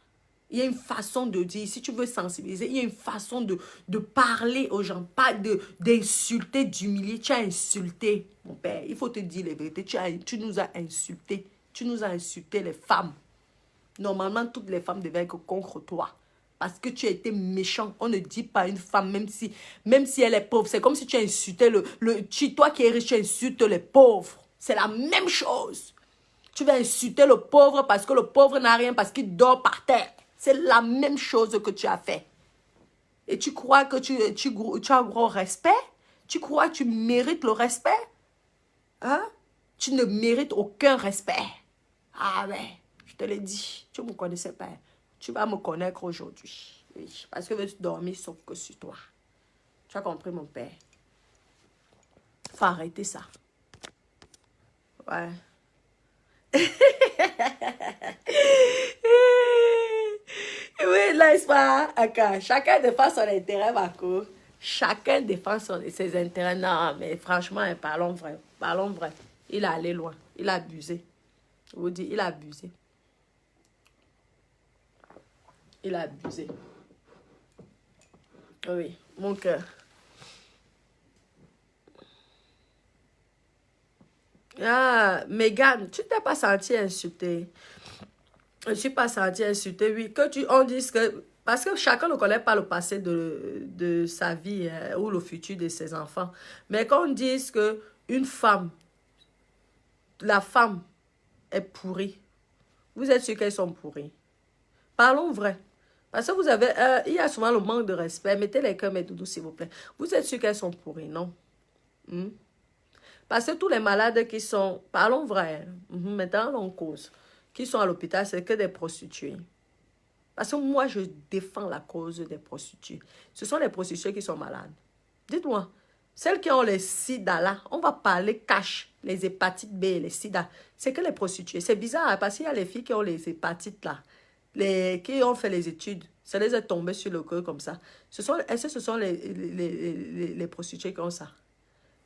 Il y a une façon de dire. Si tu veux sensibiliser, il y a une façon de parler aux gens. Pas d'insulter, d'humilier. Tu as insulté, mon père. Il faut te dire la vérité. Tu nous as insultés. Tu nous as insulté les femmes. Normalement, toutes les femmes devaient être contre toi. Parce que tu as été méchant. On ne dit pas à une femme, même si elle est pauvre. C'est comme si tu insultais toi qui es riche, tu insultes les pauvres. C'est la même chose. Tu vas insulter le pauvre parce que le pauvre n'a rien, parce qu'il dort par terre. C'est la même chose que tu as fait. Et tu crois que tu as un gros respect? Tu crois que tu mérites le respect? Hein? Tu ne mérites aucun respect. Ah ouais, je te l'ai dit. Tu ne me connaissais pas. Tu vas me connaître aujourd'hui. Oui, parce que je vais dormir sauf que sur toi. Tu as compris, mon père? Faut arrêter ça. Ouais. Oui, n'est-ce pas? Okay. Chacun défend son intérêt, Marco. Chacun défend ses intérêts. Non, mais franchement, parlons vrai. Parlons vrai. Il est allé loin. Il a abusé. Je vous dis, il a abusé. Il a abusé. Oui, mon cœur. Ah, Megan, tu t'es pas senti insultée? Je ne suis pas sentie insultée, oui. On dise que... Parce que chacun ne connaît pas le passé de sa vie ou le futur de ses enfants. Mais quand on dise que une femme, la femme est pourrie, vous êtes sûr qu'elles sont pourries? Parlons vrai. Parce que vous avez... il y a souvent le manque de respect. Mettez les cœurs, mes doudous, s'il vous plaît. Vous êtes sûr qu'elles sont pourries, non? Hmm? Parce que tous les malades qui sont... Parlons vrai. Maintenant, on cause. Qui sont à l'hôpital, c'est que des prostituées. Parce que moi, je défends la cause des prostituées. Ce sont les prostituées qui sont malades. Dites-moi, celles qui ont les sida là, on va parler cash, les hépatites B et les sida. C'est que les prostituées. C'est bizarre hein, parce qu'il y a les filles qui ont les hépatites là, qui ont fait les études. Ça les est tombé sur le cœur comme ça. Est-ce que ce sont les prostituées qui ont ça?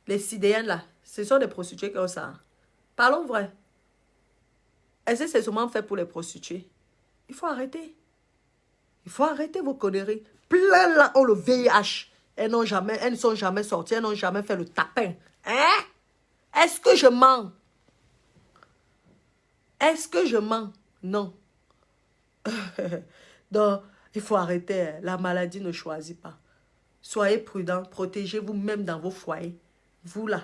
Les sidéennes là, ce sont des prostituées qui ont ça. Parlons vrai. Est-ce que c'est seulement fait pour les prostituées? Il faut arrêter. Il faut arrêter vos conneries. Plein là ont le VIH. Elles ne sont jamais sorties. Elles n'ont jamais fait le tapin. Hein? Est-ce que je mens? Est-ce que je mens? Non. Donc, il faut arrêter. La maladie ne choisit pas. Soyez prudents. Protégez-vous même dans vos foyers. Vous là,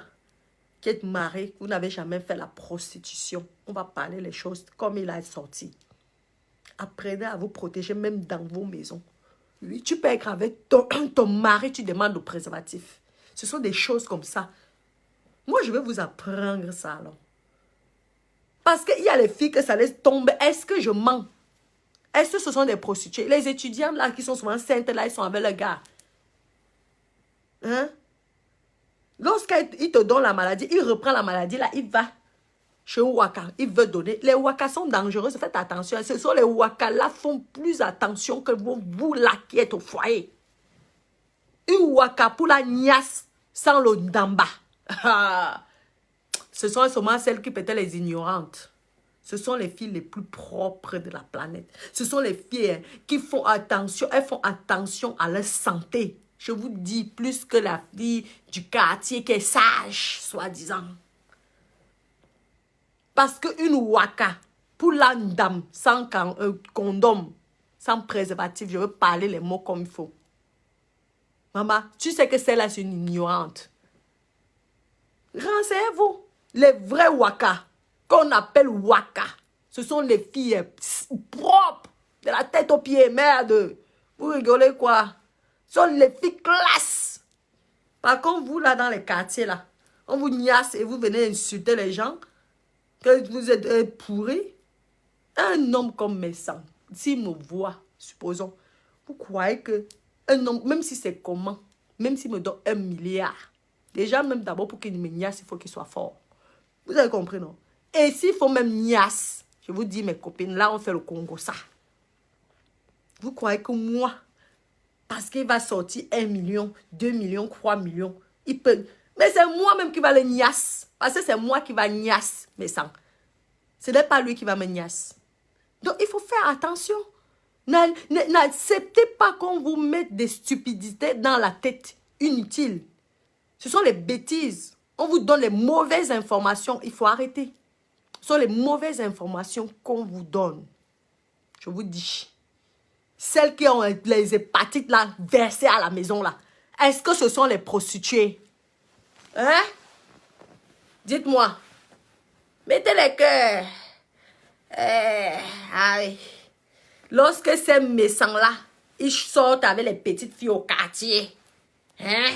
qui êtes mariés, vous n'avez jamais fait la prostitution. On va parler les choses comme il a sorti. Apprenez à vous protéger même dans vos maisons. Oui, tu peux être avec ton mari, tu demandes le préservatif. Ce sont des choses comme ça. Moi, je vais vous apprendre ça alors. Parce qu'il y a les filles que ça laisse tomber. Est-ce que je mens? Est-ce que ce sont des prostituées? Les étudiants là qui sont souvent enceintes là, ils sont avec le gars. Hein? Lorsqu'il te donne la maladie, il reprend la maladie là, il va chez un waka, il veut donner. Les wakas sont dangereux, faites attention. Ce sont les wakas là font plus attention que vous là qui êtes au foyer. Une waka pour la niasse sans le damba. Ce sont seulement celles qui peut-être les ignorantes. Ce sont les filles les plus propres de la planète. Ce sont les filles qui font attention, elles font attention à leur santé. Je vous dis plus que la fille du quartier qui est sage, soi-disant. Parce qu'une waka, pour la dame, sans condom, sans préservatif, je veux parler les mots comme il faut. Maman, tu sais que celle-là, c'est une ignorante. Renseignez-vous. Les vrais waka, qu'on appelle waka, ce sont les filles propres, de la tête aux pieds, merde. Vous rigolez quoi? Ce sont les filles classe. Par contre, vous, là, dans les quartiers, là, on vous niasse et vous venez insulter les gens, que vous êtes pourris. Un homme comme mes sangs, s'il me voit, supposons, Vous croyez que un homme, même si c'est comment, même s'il me donne 1 milliard, déjà même d'abord pour qu'il me niasse, il faut qu'il soit fort. Vous avez compris, non? Et s'il faut même niasse, je vous dis mes copines, là on fait le Congo ça. Vous croyez que moi, parce qu'il va sortir 1 million, 2 millions, 3 millions, il peut... Mais c'est moi-même qui va le niasse. Parce que c'est moi qui va niasse mes sangs. Ce n'est pas lui qui va me niasse. Donc il faut faire attention. N'acceptez pas qu'on vous mette des stupidités dans la tête inutiles. Ce sont les bêtises. On vous donne les mauvaises informations. Il faut arrêter. Ce sont les mauvaises informations qu'on vous donne. Je vous dis. Celles qui ont les hépatites là, versées à la maison là. Est-ce que ce sont les prostituées? Hein? Dites-moi. Mettez les cœurs. Ah oui. Lorsque ces méchants-là, ils sortent avec les petites filles au quartier. Hein?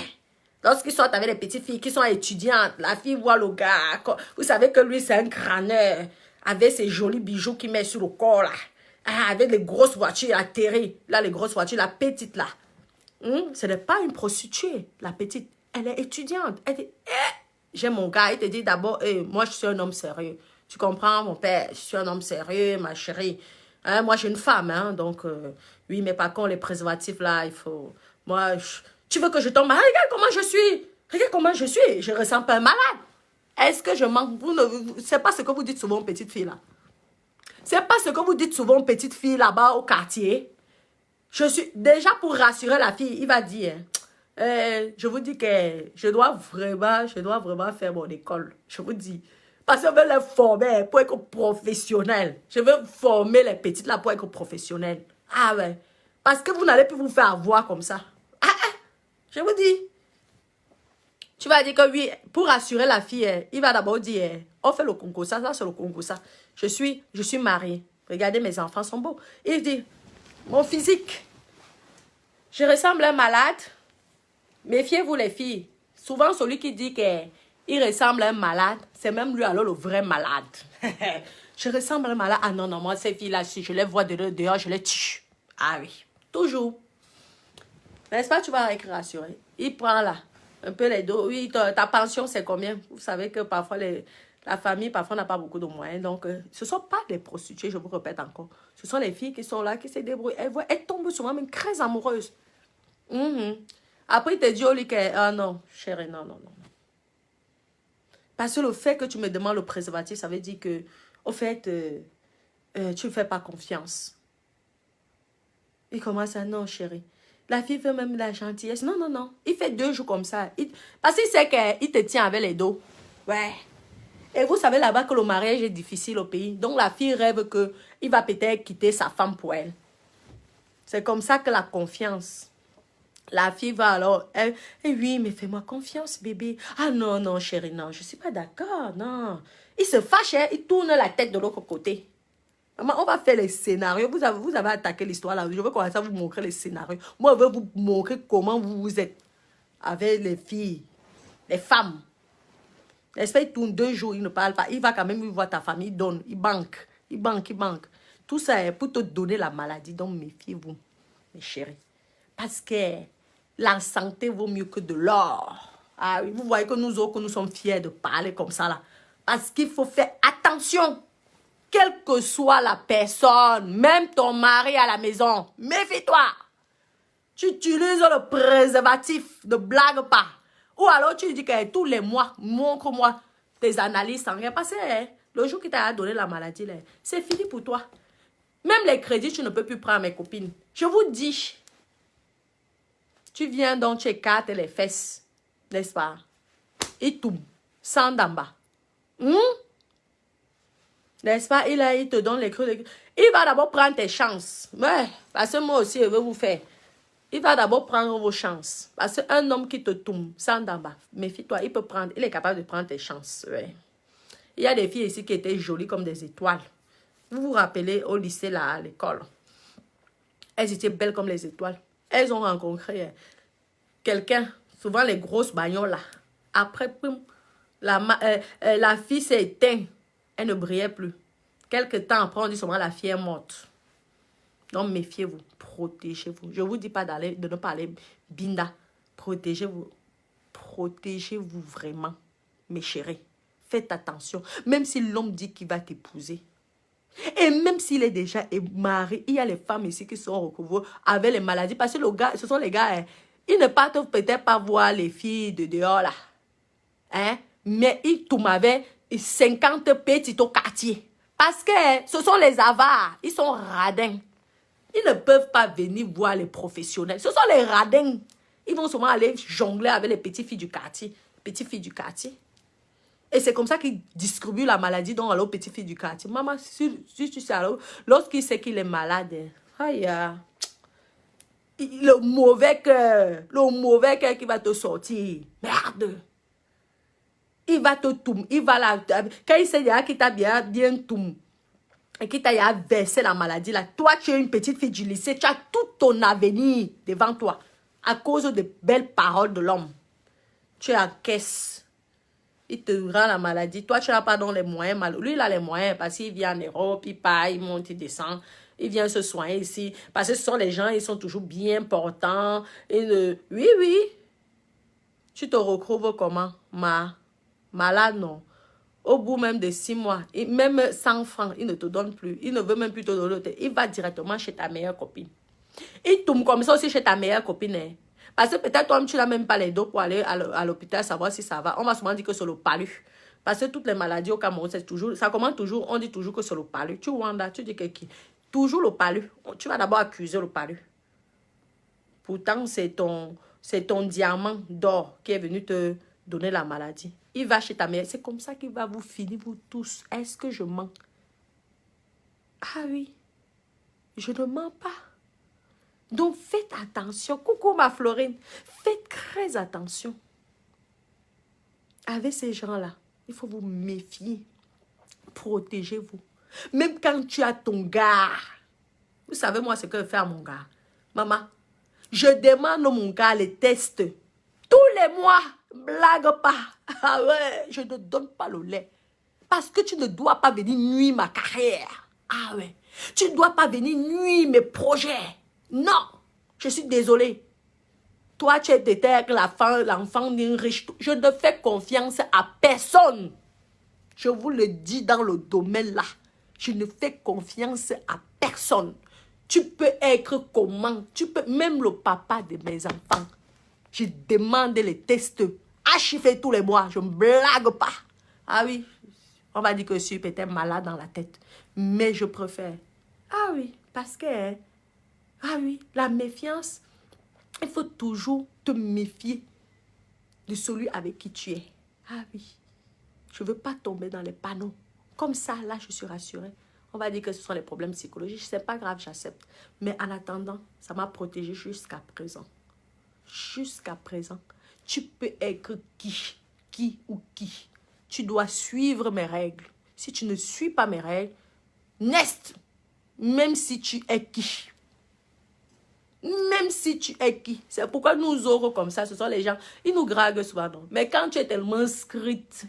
Lorsqu'ils sortent avec les petites filles qui sont étudiantes, la fille voit le gars. Vous savez que lui, c'est un crâneur. Avec ses jolis bijoux qu'il met sur le corps, là. Ah, avec les grosses voitures atterrées. Là, les grosses voitures, la petite, là. Ce n'est pas une prostituée, la petite. Elle est étudiante. Elle dit, j'ai mon gars. Il te dit d'abord, moi, je suis un homme sérieux. Tu comprends, mon père? Je suis un homme sérieux, ma chérie. Hein, moi, j'ai une femme, hein, donc, oui, mais par contre, les préservatifs, là, il faut... Moi, tu veux que je tombe malade? Regarde comment je suis. Regarde comment je suis. Je ne ressens pas un malade. Est-ce que je manque? C'est pas ce que vous dites souvent, petite fille, là. C'est pas ce que vous dites souvent, petite fille, là-bas, au quartier. Je suis... Déjà, pour rassurer la fille, il va dire... je vous dis que je dois vraiment faire mon école. Je vous dis... Parce que je veux les former pour être professionnels. Je veux former les petites là pour être professionnels. Ah ouais. Parce que vous n'allez plus vous faire avoir comme ça. Je vous dis. Tu vas dire que oui, pour rassurer la fille, il va d'abord dire, on fait le concours, ça c'est le concours, ça. Je suis mariée. Regardez, mes enfants sont beaux. Il dit, mon physique, je ressemble à un malade. Méfiez-vous les filles. Souvent, celui qui dit que il ressemble à un malade, c'est même lui alors le vrai malade. Je ressemble à un malade. Ah non, non, moi, ces filles-là, si je les vois dehors, je les tue. Ah oui, toujours. N'est-ce pas, tu vas être rassuré. Il prend là, un peu les dos. Oui, ta pension, c'est combien? Vous savez que parfois, la famille, parfois, n'a pas beaucoup de moyens. Donc, ce ne sont pas des prostituées, je vous répète encore. Ce sont les filles qui sont là, qui se débrouillent. Elles tombent souvent même très amoureuses. Après, il te dit au lit que, ah non, chérie, non, non, non. Parce que le fait que tu me demandes le préservatif, ça veut dire que, au fait, tu ne fais pas confiance. Il commence à, non, chérie. La fille fait même la gentillesse. Non, non, non. Il fait 2 jours comme ça. Parce qu'il sait qu'il te tient avec les dos. Ouais. Et vous savez là-bas que le mariage est difficile au pays. Donc, la fille rêve qu'il va peut-être quitter sa femme pour elle. C'est comme ça que la confiance... La fille va alors, oui, mais fais-moi confiance, bébé. Ah non, non, chérie, non, je ne suis pas d'accord, non. Il se fâche, il tourne la tête de l'autre côté. Maman, on va faire les scénarios. Vous avez attaqué l'histoire là. Je veux commencer à vous montrer les scénarios. Moi, je veux vous montrer comment vous êtes avec les filles, les femmes. N'est-ce pas, il tourne 2 jours, il ne parle pas. Il va quand même voir ta famille, il donne, il banque. Tout ça est pour te donner la maladie. Donc, méfiez-vous, mes chéris. Parce que la santé vaut mieux que de l'or. Ah, vous voyez que nous autres, nous sommes fiers de parler comme ça là. Parce qu'il faut faire attention. Quelle que soit la personne, même ton mari à la maison, méfie-toi. Tu utilises le préservatif, ne blague pas. Ou alors tu dis que tous les mois, montre-moi tes analyses sans rien passer. Hein. Le jour qui t'a donné la maladie, c'est fini pour toi. Même les crédits, tu ne peux plus prendre, mes copines. Je vous dis... Tu viens donc, tu écartes les fesses, n'est-ce pas? Il tombe, sans d'en bas. N'est-ce pas? Il te donne les creux. Il va d'abord prendre tes chances. Ouais, parce que moi aussi, je veux vous faire. Il va d'abord prendre vos chances. Parce qu'un homme qui te tombe, sans d'en bas, méfie-toi, il est capable de prendre tes chances. Ouais. Il y a des filles ici qui étaient jolies comme des étoiles. Vous vous rappelez au lycée, là, à l'école. Elles étaient belles comme les étoiles. Elles ont rencontré quelqu'un, souvent les grosses bagnoles là. Après, la fille s'est éteinte. Elle ne brillait plus. Quelque temps après, on dit seulement la fille est morte. Donc, méfiez-vous. protégez-vous. Je ne vous dis pas de ne pas aller binda. Protégez-vous. Protégez-vous vraiment, mes chéris. Faites attention. Même si l'homme dit qu'il va t'épouser. Et même s'il est déjà marié, il y a les femmes ici qui sont recouvrées avec les maladies. Parce que le gars, ce sont les gars, hein, ils ne partent peut-être pas voir les filles de dehors là. Hein? Mais ils tombent avec 50 petits au quartier. Parce que ce sont les avares. Ils sont radins. Ils ne peuvent pas venir voir les professionnels. Ce sont les radins. Ils vont seulement aller jongler avec les petites filles du quartier. Petites filles du quartier. Et c'est comme ça qu'ils distribuent la maladie dans aux petites filles du quartier. Maman, si tu sais, alors, lorsqu'il sait qu'il est malade, aïe, le mauvais cœur qui va te sortir. Merde. Il va te toum. Il va là. Quand il sait qu'il t'a bien toum. Et qu'il t'a versé la maladie là. Toi, tu es une petite fille du lycée. Tu as tout ton avenir devant toi. À cause des belles paroles de l'homme. Tu es en caisse. Il te rend la maladie. Toi, tu n'as pas dans les moyens. Lui, il a les moyens parce qu'il vient en Europe, il part, il monte, il descend. Il vient se soigner ici. Parce que ce sont les gens, ils sont toujours bien portants. Oui, oui. Tu te retrouves comment? Malade, non. Au bout même de 6 mois, et même 100 francs, il ne te donne plus. Il ne veut même plus te donner. Il va directement chez ta meilleure copine. Il tombe comme ça aussi chez ta meilleure copine. Hein. Parce que peut-être toi, tu n'as même pas les dos pour aller à l'hôpital, savoir si ça va. On va souvent dire que c'est le palu. Parce que toutes les maladies au Cameroun, c'est toujours, ça commence toujours, on dit toujours que c'est le palu. Tu Wanda, tu dis que qui? Toujours le palu. Tu vas d'abord accuser le palu. Pourtant, c'est ton diamant d'or qui est venu te donner la maladie. Il va chez ta mère. C'est comme ça qu'il va vous finir, vous tous. Est-ce que je mens? Ah oui, je ne mens pas. Donc, faites attention. Coucou ma Florine. Faites très attention. Avec ces gens-là, il faut vous méfier. Protégez-vous. Même quand tu as ton gars. Vous savez, moi, ce que je fais à mon gars. Maman, je demande à mon gars les tests. Tous les mois. Blague pas. Ah ouais, je ne donne pas le lait. Parce que tu ne dois pas venir nuire ma carrière. Ah ouais. Tu ne dois pas venir nuire mes projets. Non, je suis désolée. Toi, tu es l'enfant d'une riche. Je ne fais confiance à personne. Je vous le dis dans le domaine là. Je ne fais confiance à personne. Tu peux être comment? Tu peux, même le papa de mes enfants. Je demande les tests à chiffrer tous les mois. Je ne blague pas. Ah oui, on va dire que je suis peut-être malade dans la tête. Mais je préfère. Ah oui, parce que... Ah oui, la méfiance, il faut toujours te méfier de celui avec qui tu es. Ah oui, je ne veux pas tomber dans les panneaux. Comme ça, là, je suis rassurée. On va dire que ce sont les problèmes psychologiques. Ce n'est pas grave, j'accepte. Mais en attendant, ça m'a protégée jusqu'à présent. Jusqu'à présent. Tu peux être qui ou qui. Tu dois suivre mes règles. Si tu ne suis pas mes règles, nest, même si tu es qui. Même si tu es qui. C'est pourquoi nous aurons comme ça. Ce sont les gens. Ils nous draguent souvent. Non? Mais quand tu es tellement script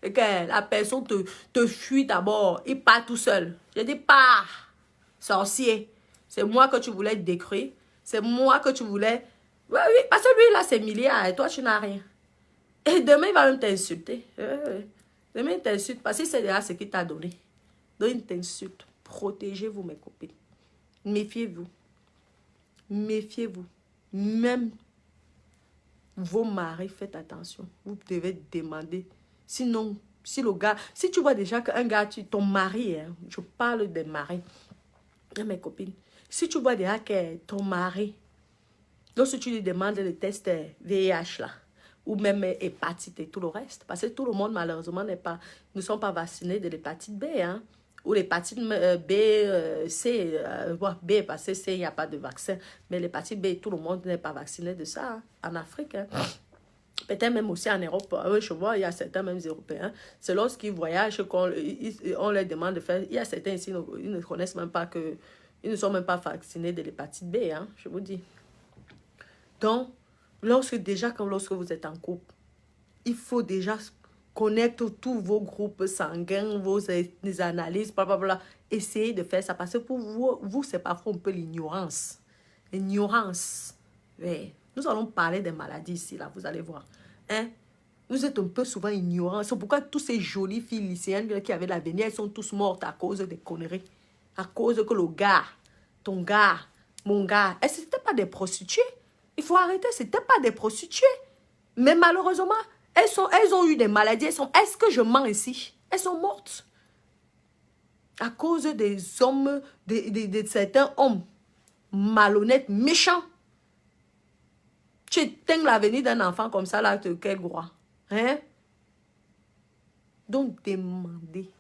et que la personne te fuit d'abord, il part tout seul. Je dis pars, sorcier. C'est moi que tu voulais décrire. C'est moi que tu voulais... Oui, oui, parce que lui là c'est milliard et toi tu n'as rien. Et demain il va même t'insulter. Demain il t'insulte parce que c'est déjà ce qu'il t'a donné. Donc il t'insulte. Protégez-vous mes copines. Méfiez-vous. Méfiez-vous. Même vos maris, faites attention. Vous devez demander. Sinon, si le gars, si tu vois déjà qu'un gars, ton mari, hein, je parle des maris, mes copines, si tu vois déjà que ton mari, lorsque tu lui demandes le test VIH là, ou même hépatite et tout le reste, parce que tout le monde malheureusement ne sont pas vaccinés de l'hépatite B, hein, ou l'hépatite B, C, B, parce que C, il n'y a pas de vaccin, mais l'hépatite B, tout le monde n'est pas vacciné de ça, hein, en Afrique, hein. Peut-être même aussi en Europe, je vois, il y a certains même Européens, c'est lorsqu'ils voyagent qu'on leur demande de faire, il y a certains ici, ils ne connaissent même pas que, ils ne sont même pas vaccinés de l'hépatite B, hein, je vous dis. Donc, lorsque vous êtes en couple, il faut déjà connaître tous vos groupes sanguins, vos analyses, blablabla. Essayez de faire ça parce que pour vous c'est parfois un peu l'ignorance. Ignorance. Ouais. Nous allons parler des maladies ici, là, vous allez voir. Hein? Vous êtes un peu souvent ignorants. C'est pourquoi toutes ces jolies filles lycéennes qui avaient l'avenir, elles sont tous mortes à cause des conneries. À cause que le gars, ton gars, mon gars, ce n'étaient pas des prostituées. Il faut arrêter, ce n'étaient pas des prostituées. Mais malheureusement, elles ont eu des maladies. Est-ce que je mens ici? Elles sont mortes. À cause des hommes, de certains hommes malhonnêtes, méchants. Tu éteins l'avenir d'un enfant comme ça, là, de quel droit? Hein? Donc, demandez,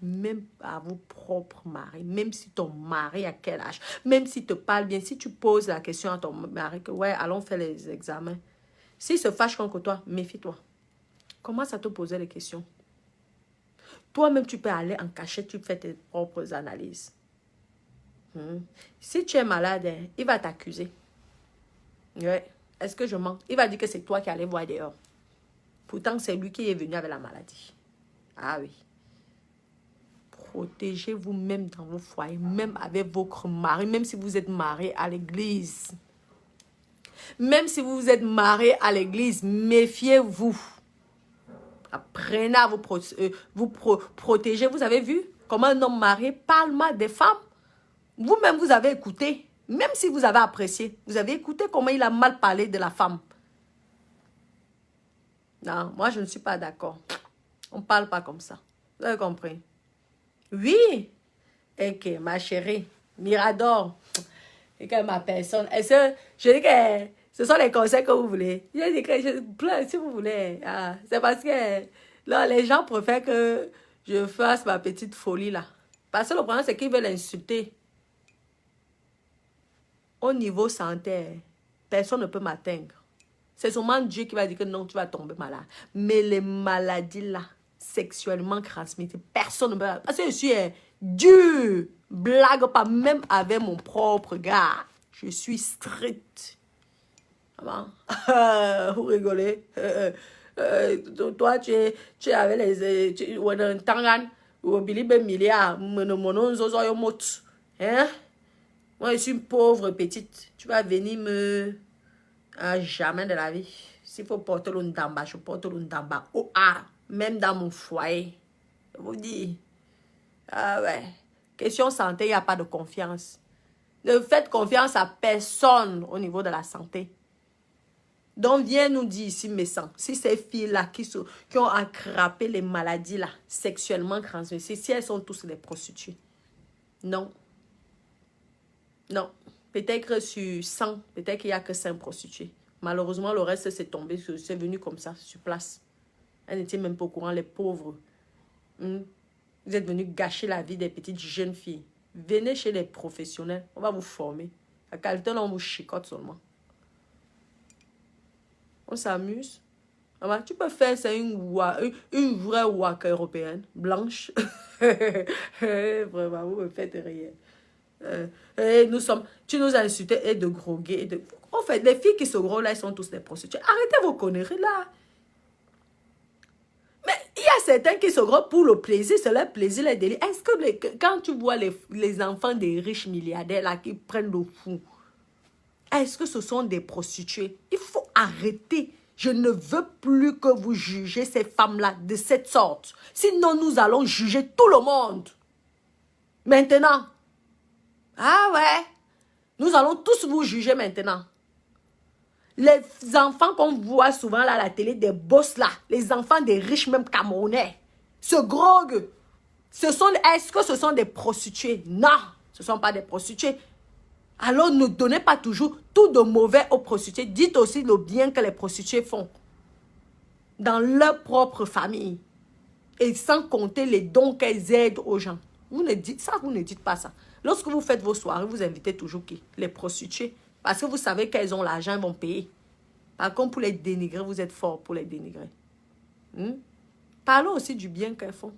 même à vos propres maris, même si ton mari a quel âge, même s'il te parle bien, si tu poses la question à ton mari, que ouais, allons faire les examens. S'il se fâche contre toi, méfie-toi. Commence à te poser les questions. Toi-même, tu peux aller en cachette, tu fais tes propres analyses. Si tu es malade, il va t'accuser. Ouais. Est-ce que je mens? Il va dire que c'est toi qui allais voir dehors. Pourtant, c'est lui qui est venu avec la maladie. Ah oui. Protégez-vous même dans vos foyers, même avec votre mari, même si vous êtes marié à l'église. Même si vous êtes marié à l'église, méfiez-vous. Apprenez à vous protéger. Vous avez vu comment un homme marié parle mal des femmes? Vous-même, vous avez écouté. Même si vous avez apprécié, vous avez écouté comment il a mal parlé de la femme. Non, moi, je ne suis pas d'accord. On ne parle pas comme ça. Vous avez compris? Oui. Ok, ma chérie. Mirador. Et que ma personne. Est-ce que je dis que ce sont les conseils que vous voulez? Je dis que je pleure si vous voulez. Ah, c'est parce que là, les gens préfèrent que je fasse ma petite folie là. Parce que le problème, c'est qu'ils veulent insulter. Au niveau santé, personne ne peut m'atteindre. C'est seulement Dieu qui va dire que non, tu vas tomber malade. Mais les maladies là, sexuellement transmises, personne ne peut. Parce que je suis dur. Blague pas, même avec mon propre gars. Je suis strict. Vous rigolez. Toi, tu es avec les. Hein? Moi, je suis une pauvre petite. Tu vas venir me... Ah, jamais de la vie. S'il faut porter le ndamba, je porte le ndamba. Oh, ah, même dans mon foyer. Je vous dis. Ah ouais. Question santé, il n'y a pas de confiance. Ne faites confiance à personne au niveau de la santé. Donc, viens nous dire ici, méchant, si ces filles-là qui ont attrapé les maladies là, sexuellement transmises, si elles sont tous des prostituées. Non. Non, peut-être sur 100, peut-être qu'il n'y a que 5 prostituées. Malheureusement, le reste, c'est tombé, c'est venu comme ça, sur place. Elles n'étaient même pas au courant, les pauvres. Vous êtes venus gâcher la vie des petites jeunes filles. Venez chez les professionnels, on va vous former. À Calton, on vous chicote seulement. On s'amuse. Tu peux faire ça une vraie waka européenne, blanche. Vraiment, vous me faites rire. Tu nous as insultés et de gros gays. En fait, les filles qui se gros là, elles sont tous des prostituées. Arrêtez vos conneries là. Mais il y a certains qui se gros pour le plaisir, c'est leur plaisir, les délits. Est-ce que quand tu vois les enfants des riches milliardaires là qui prennent le fou, est-ce que ce sont des prostituées? Il faut arrêter. Je ne veux plus que vous jugez ces femmes-là de cette sorte. Sinon, nous allons juger tout le monde. Maintenant. Ah ouais. Nous allons tous vous juger maintenant. Les enfants qu'on voit souvent là à la télé, des boss là, les enfants des riches même Camerounais, ce grog, est-ce que ce sont des prostituées? Non, ce ne sont pas des prostituées. Alors ne donnez pas toujours tout de mauvais aux prostituées. Dites aussi le bien que les prostituées font dans leur propre famille. Et sans compter les dons qu'elles aident aux gens. Vous ne dites pas ça. Lorsque vous faites vos soirées, vous invitez toujours qui? Les prostituées. Parce que vous savez qu'elles ont l'argent, elles vont payer. Par contre, pour les dénigrer, vous êtes fort pour les dénigrer. Parlons aussi du bien qu'elles font.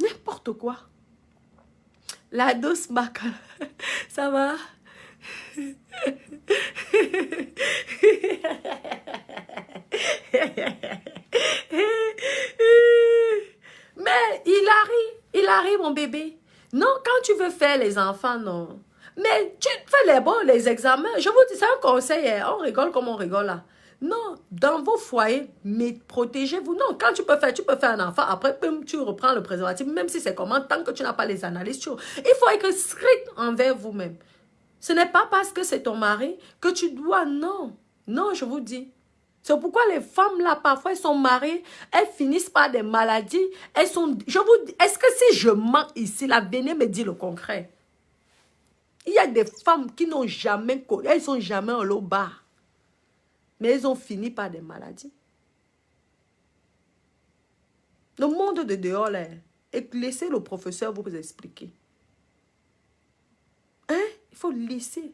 N'importe quoi. La douce maca. Ça va? Mais il arrive mon bébé. Non, quand tu veux faire les enfants, non. Mais tu fais les examens. Je vous dis, c'est un conseil. Hein. On rigole comme on rigole là. Non, dans vos foyers, mais protégez-vous. Non, quand tu peux faire un enfant. Après, tu reprends le préservatif, même si c'est comment, tant que tu n'as pas les analyses. Il faut être strict envers vous-même. Ce n'est pas parce que c'est ton mari que tu dois, non. Non, je vous dis. C'est pourquoi les femmes là, parfois, elles sont mariées, elles finissent par des maladies. Elles sont, je vous dis, est-ce que si je mens ici, là, venez me dire le concret. Il y a des femmes qui n'ont jamais connu, elles sont jamais en l'eau bas. Mais elles ont fini par des maladies. Le monde de dehors, là, et laissez le professeur vous expliquer. Hein? Il faut laisser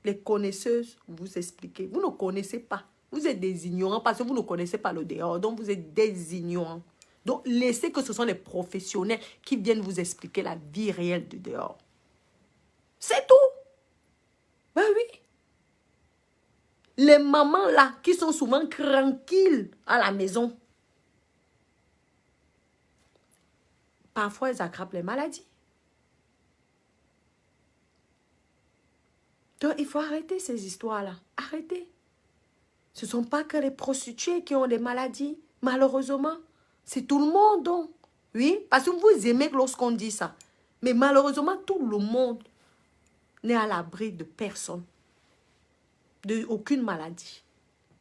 les connaisseuses vous expliquer. Vous ne connaissez pas. Vous êtes des ignorants parce que vous ne connaissez pas le dehors. Donc, vous êtes des ignorants. Donc, laissez que ce sont les professionnels qui viennent vous expliquer la vie réelle du dehors. C'est tout. Ben oui. Les mamans là, qui sont souvent tranquilles à la maison, parfois elles attrapent les maladies. Donc, il faut arrêter ces histoires-là. Arrêtez. Ce ne sont pas que les prostituées qui ont des maladies, malheureusement. C'est tout le monde, donc. Oui, parce que vous aimez lorsqu'on dit ça. Mais malheureusement, tout le monde n'est à l'abri de personne. De aucune maladie.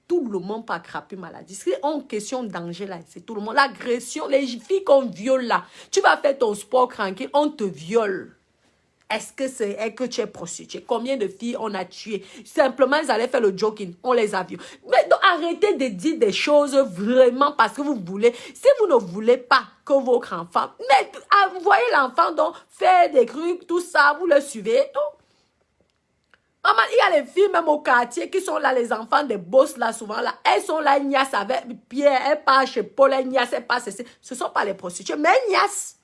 Tout le monde peut attraper maladie. C'est en question de danger, là. C'est tout le monde. L'agression, les filles qu'on viole, là. Tu vas faire ton sport tranquille, on te viole. Est-ce que c'est que tu es prostituée? Combien de filles on a tuées? Simplement, ils allaient faire le jogging. On les a vues. Mais donc, arrêtez de dire des choses vraiment parce que vous voulez. Si vous ne voulez pas que votre enfant... Mais vous voyez l'enfant donc faire des trucs, tout ça, vous le suivez et tout. Maman, il y a les filles même au quartier qui sont là, les enfants des boss là, souvent là. Elles sont là, Nias avec Pierre, elles partent chez Paul, Nias, elles passent. Ce ne sont pas les prostituées, mais Nias.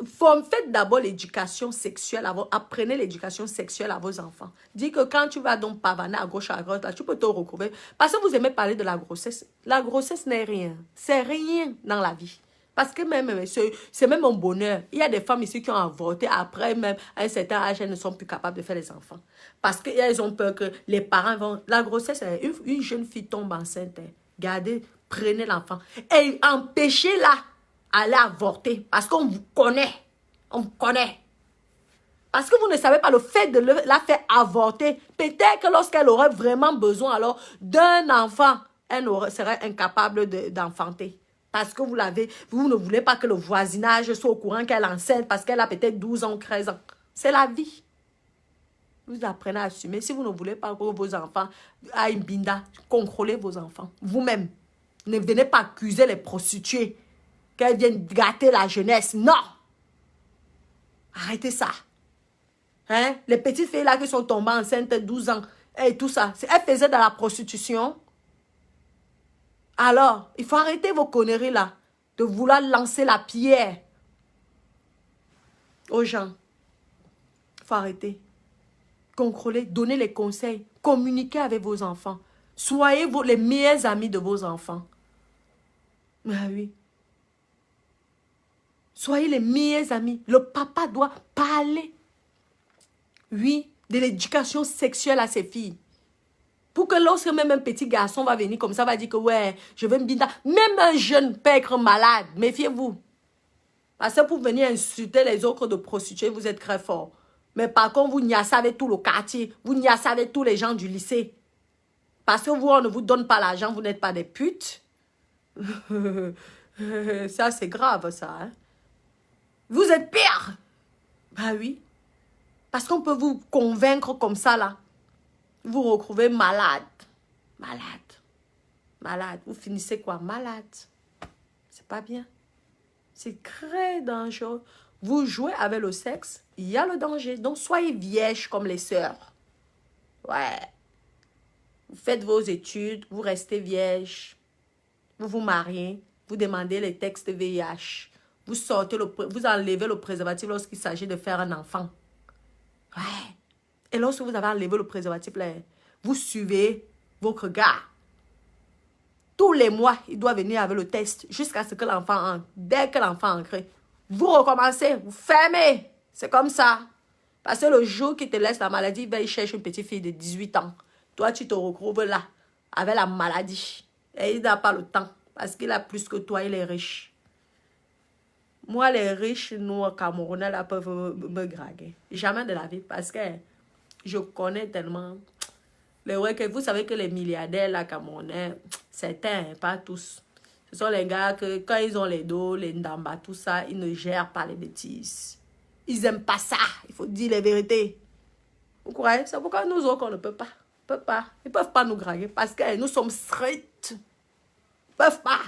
Faites d'abord l'éducation sexuelle, apprenez l'éducation sexuelle à vos enfants. Dis que quand tu vas donc pavaner à gauche, à droite, là, tu peux te recouvrir. Parce que vous aimez parler de la grossesse n'est rien. C'est rien dans la vie. Parce que même, c'est même un bonheur. Il y a des femmes ici qui ont avorté après même, à un certain âge, elles ne sont plus capables de faire les enfants. Parce qu'elles ont peur que les parents vont... La grossesse, une jeune fille tombe enceinte. Gardez, prenez l'enfant. Et empêchez-la aller avorter. Parce qu'on vous connaît. On vous connaît. Parce que vous ne savez pas le fait de la faire avorter. Peut-être que lorsqu'elle aurait vraiment besoin alors d'un enfant, elle serait incapable d'enfanter. Parce que vous ne voulez pas que le voisinage soit au courant qu'elle est enceinte parce qu'elle a peut-être 12 ans, 13 ans. C'est la vie. Vous apprenez à assumer. Si vous ne voulez pas que vos enfants aient une binda, contrôlez vos enfants. Vous-même. Ne venez pas accuser les prostituées qu'elles viennent gâter la jeunesse. Non. Arrêtez ça. Hein? Les petites filles là qui sont tombées enceintes 12 ans et tout ça. Elles faisaient de la prostitution. Alors, il faut arrêter vos conneries là. De vouloir lancer la pierre aux gens. Il faut arrêter. Contrôler, donner les conseils. Communiquer avec vos enfants. Soyez les meilleurs amis de vos enfants. Ah oui. Soyez les meilleurs amis. Le papa doit parler. Oui, de l'éducation sexuelle à ses filles. Pour que lorsque même un petit garçon va venir comme ça, va dire que ouais, je veux me binda. Même un jeune peut être malade. Méfiez-vous. Parce que pour venir insulter les autres de prostituées, vous êtes très fort. Mais par contre, vous niassez avec tout le quartier. Vous niassez avec tous les gens du lycée. Parce que vous, on ne vous donne pas l'argent, vous n'êtes pas des putes. Ça, c'est grave, ça. Hein? Vous êtes pire. Bah oui. Parce qu'on peut vous convaincre comme ça, là. Vous vous retrouvez malade. Malade. Malade. Vous finissez quoi? Malade. C'est pas bien. C'est très dangereux. Vous jouez avec le sexe, il y a le danger. Donc, soyez vierges comme les sœurs. Ouais. Vous faites vos études, vous restez vierge. Vous vous mariez, vous demandez les textes VIH. Vous sortez vous enlevez le préservatif lorsqu'il s'agit de faire un enfant. Ouais. Et lorsque vous avez enlevé le préservatif, là, vous suivez votre gars. Tous les mois, il doit venir avec le test jusqu'à ce que l'enfant entre. Dès que l'enfant entre, vous recommencez, vous fermez. C'est comme ça. Parce que le jour qu'il te laisse la maladie, il va y chercher une petite fille de 18 ans. Toi, tu te retrouves là, avec la maladie. Et il n'a pas le temps. Parce qu'il a plus que toi, il est riche. Moi, les riches, nous, Camerounais, là, peuvent me draguer. Jamais de la vie. Parce que je connais tellement. Les vrais que vous savez que les milliardaires, là, Camerounais, certains, pas tous. Ce sont les gars que, quand ils ont les dos, les ndamba, tout ça, ils ne gèrent pas les bêtises. Ils n'aiment pas ça. Il faut dire les vérités. Vous croyez? C'est pourquoi nous autres, on ne peut pas. On peut pas. Ils ne peuvent pas nous draguer parce que nous sommes stricts. Ils ne peuvent pas.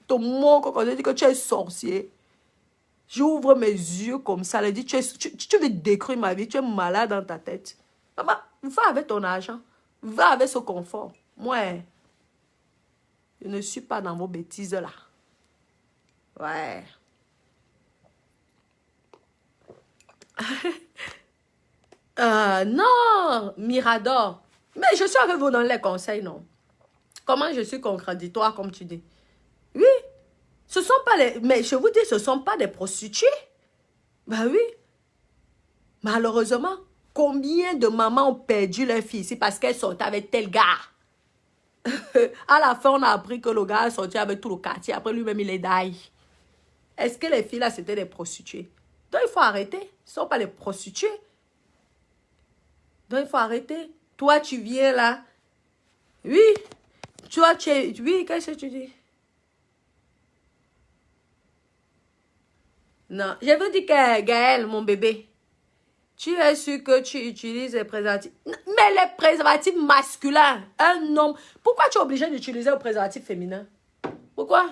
Tout le monde, quand on dit que tu es sorcier, j'ouvre mes yeux comme ça. Elle dit, tu veux détruire ma vie, tu es malade dans ta tête. Maman, va avec ton argent. Va avec ce confort. Moi, je ne suis pas dans vos bêtises là. Ouais. Non, Mirador. Mais je suis avec vous dans les conseils, non? Comment je suis contradictoire, comme tu dis? Oui. Ce sont pas les... Mais je vous dis, ce ne sont pas des prostituées. Ben oui. Malheureusement, combien de mamans ont perdu leur fille ici parce qu'elles sont avec tel gars? À la fin, on a appris que le gars est sorti avec tout le quartier. Après, lui-même, il est daille. Est-ce que les filles là, c'était des prostituées? Donc, il faut arrêter. Ce ne sont pas des prostituées. Donc, il faut arrêter. Toi, tu viens là. Oui. Toi, tu es... Oui, qu'est-ce que tu dis? Non. Je veux dire que, Gaël, mon bébé, tu es sûr que tu utilises les préservatifs. Mais les préservatifs masculins, un homme... Pourquoi tu es obligé d'utiliser le préservatif féminin? Pourquoi?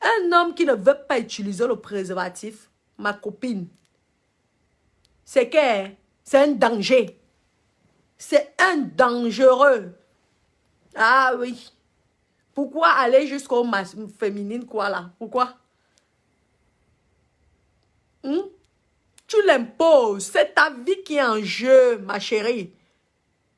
Un homme qui ne veut pas utiliser le préservatif, ma copine, c'est que c'est un danger. C'est un dangereux. Ah oui. Pourquoi aller jusqu'au féminine, quoi là? Pourquoi? Tu l'imposes. C'est ta vie qui est en jeu, ma chérie.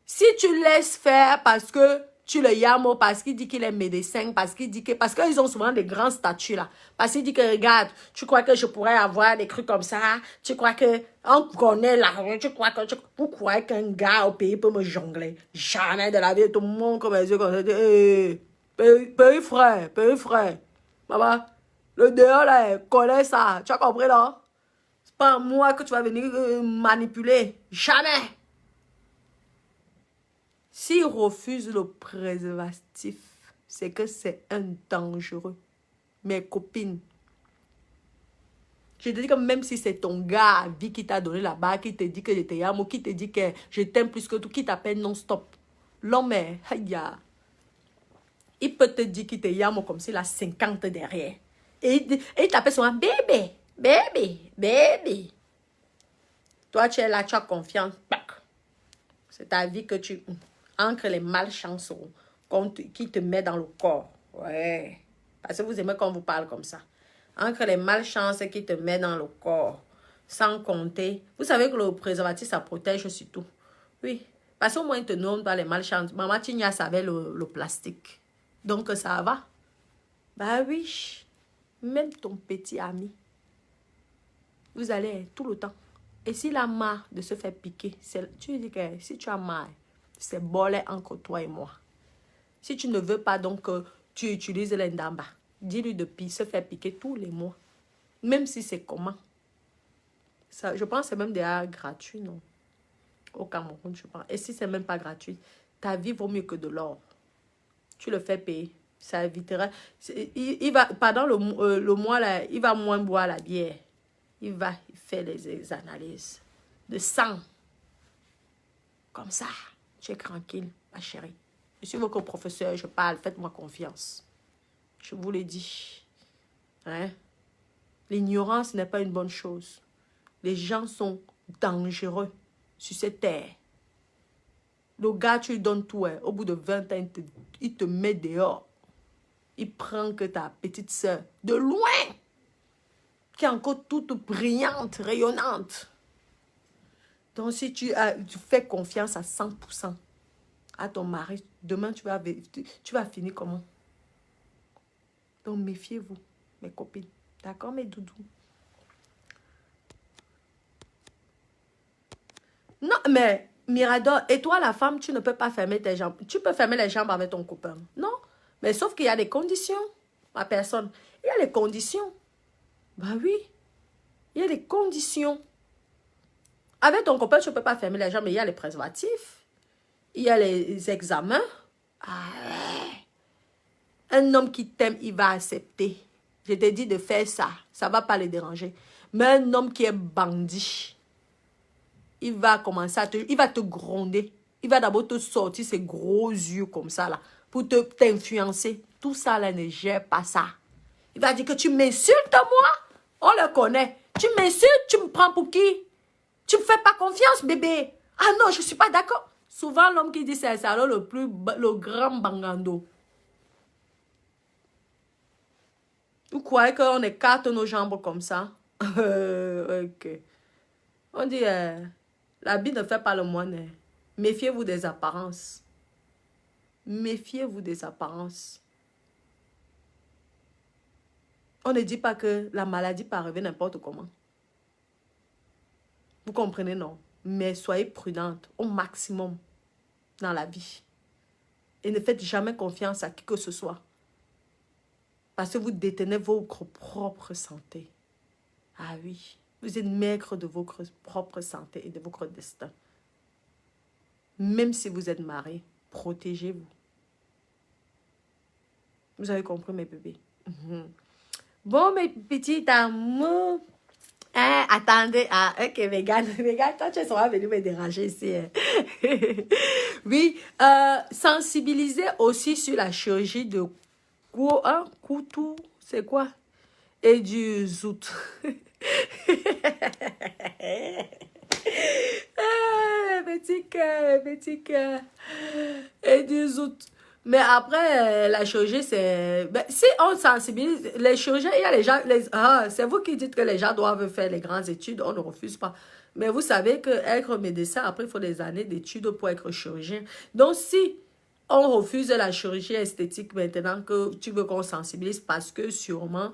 Si tu laisses faire parce que tu le yamo, parce qu'il dit qu'il est médecin, parce qu'il dit que... Parce qu'ils ont souvent des grands statuts là. Parce qu'il dit que, regarde, tu crois que je pourrais avoir des trucs comme ça? Tu crois que... On connaît l'argent, tu crois que... Vous croyez qu'un gars au pays peut me jongler? Jamais de la vie, tout le monde comme les yeux comme ça. Pays frère, pays frère. Maman, le dehors là, connaît ça. Tu as compris là? C'est pas moi que tu vas venir manipuler. Jamais. S'il refuse le préservatif, c'est que c'est un dangereux. Mes copines, je te dis que même si c'est ton gars à vie qui t'a donné la barre, qui te dit que je t'aime, ou qui te dit que je t'aime plus que tout, qui t'appelle non-stop. L'homme, il peut te dire qu'il t'aime comme s'il a 50 derrière. Et il t'appelle souvent bébé, bébé, bébé. Toi, tu es là, tu as confiance. C'est ta vie que tu... Entre les malchances qui te met dans le corps. Ouais. Parce que vous aimez quand on vous parle comme ça. Entre les malchances qui te met dans le corps. Sans compter. Vous savez que le préservatif, ça protège surtout. Oui. Parce qu'au moins, il te nomme pas les malchances. Maman Tigna savait le plastique. Donc, ça va. Bah oui. Même ton petit ami. Vous allez tout le temps. Et s'il a marre de se faire piquer, tu lui dis que si tu as marre, c'est bolé entre toi et moi. Si tu ne veux pas donc que tu utilises l'endamba, dis-lui de se faire piquer tous les mois. Même si c'est comment. Ça, je pense que c'est même déjà gratuit, non? Au Cameroun, je pense. Et si c'est même pas gratuit, ta vie vaut mieux que de l'or. Tu le fais payer. Ça évitera. Il va, pendant le mois, là, il va moins boire la bière. Il va faire les analyses de sang. Comme ça, tu es tranquille, ma chérie. Je suis votre professeur, je parle, faites-moi confiance. Je vous l'ai dit. Hein? L'ignorance n'est pas une bonne chose. Les gens sont dangereux sur cette terre. Le gars, tu lui donnes tout. Hein. Au bout de 20 ans, il te met dehors. Il prend que ta petite soeur, de loin, qui est encore toute brillante, rayonnante. Donc, si tu fais confiance à 100% à ton mari, demain, tu vas finir comment? Donc, méfiez-vous, mes copines. D'accord, mes doudous? Non, mais Mirador, et toi, la femme, tu ne peux pas fermer tes jambes. Tu peux fermer les jambes avec ton copain. Non. Mais sauf qu'il y a des conditions. Ma personne. Il y a des conditions. Bah oui. Il y a des conditions. Avec ton copain, tu ne peux pas fermer les jambes, mais il y a les préservatifs. Il y a les examens. Ah ouais. Un homme qui t'aime, il va accepter. Je t'ai dit de faire ça. Ça ne va pas le déranger. Mais un homme qui est bandit, il va commencer il va te gronder. Il va d'abord te sortir ses gros yeux comme ça, là, pour t'influencer. Tout ça, là, ne gère pas ça. Il va dire que tu m'insultes, moi. On le connaît. Tu m'insultes, tu me prends pour qui? Tu me fais pas confiance, bébé. Ah non, je ne suis pas d'accord. Souvent, l'homme qui dit ça, c'est alors le grand bangando. Vous croyez qu'on écarte nos jambes comme ça? Ok. On dit, l'habit ne fait pas le moine. Méfiez-vous des apparences. Méfiez-vous des apparences. On ne dit pas que la maladie peut arriver n'importe comment. Vous comprenez, non? Mais soyez prudente au maximum dans la vie. Et ne faites jamais confiance à qui que ce soit. Parce que vous détenez votre propre santé. Ah oui. Vous êtes maître de votre propre santé et de votre destin. Même si vous êtes marié, protégez-vous. Vous avez compris, mes bébés? Bon, mes petits amours. Hein, attendez. Ah, ok, vegan. Vegan, toi, tu seras venu me déranger ici. Hein. Oui, sensibiliser aussi sur la chirurgie de coutou, c'est quoi? Et du zout. Petit cœur. Et du zout. Mais après, la chirurgie, c'est... Ben, si on sensibilise, les chirurgiens, il y a les gens... c'est vous qui dites que les gens doivent faire les grandes études, on ne refuse pas. Mais vous savez qu'être médecin, après, il faut des années d'études pour être chirurgien. Donc, si on refuse la chirurgie esthétique maintenant que tu veux qu'on sensibilise parce que sûrement...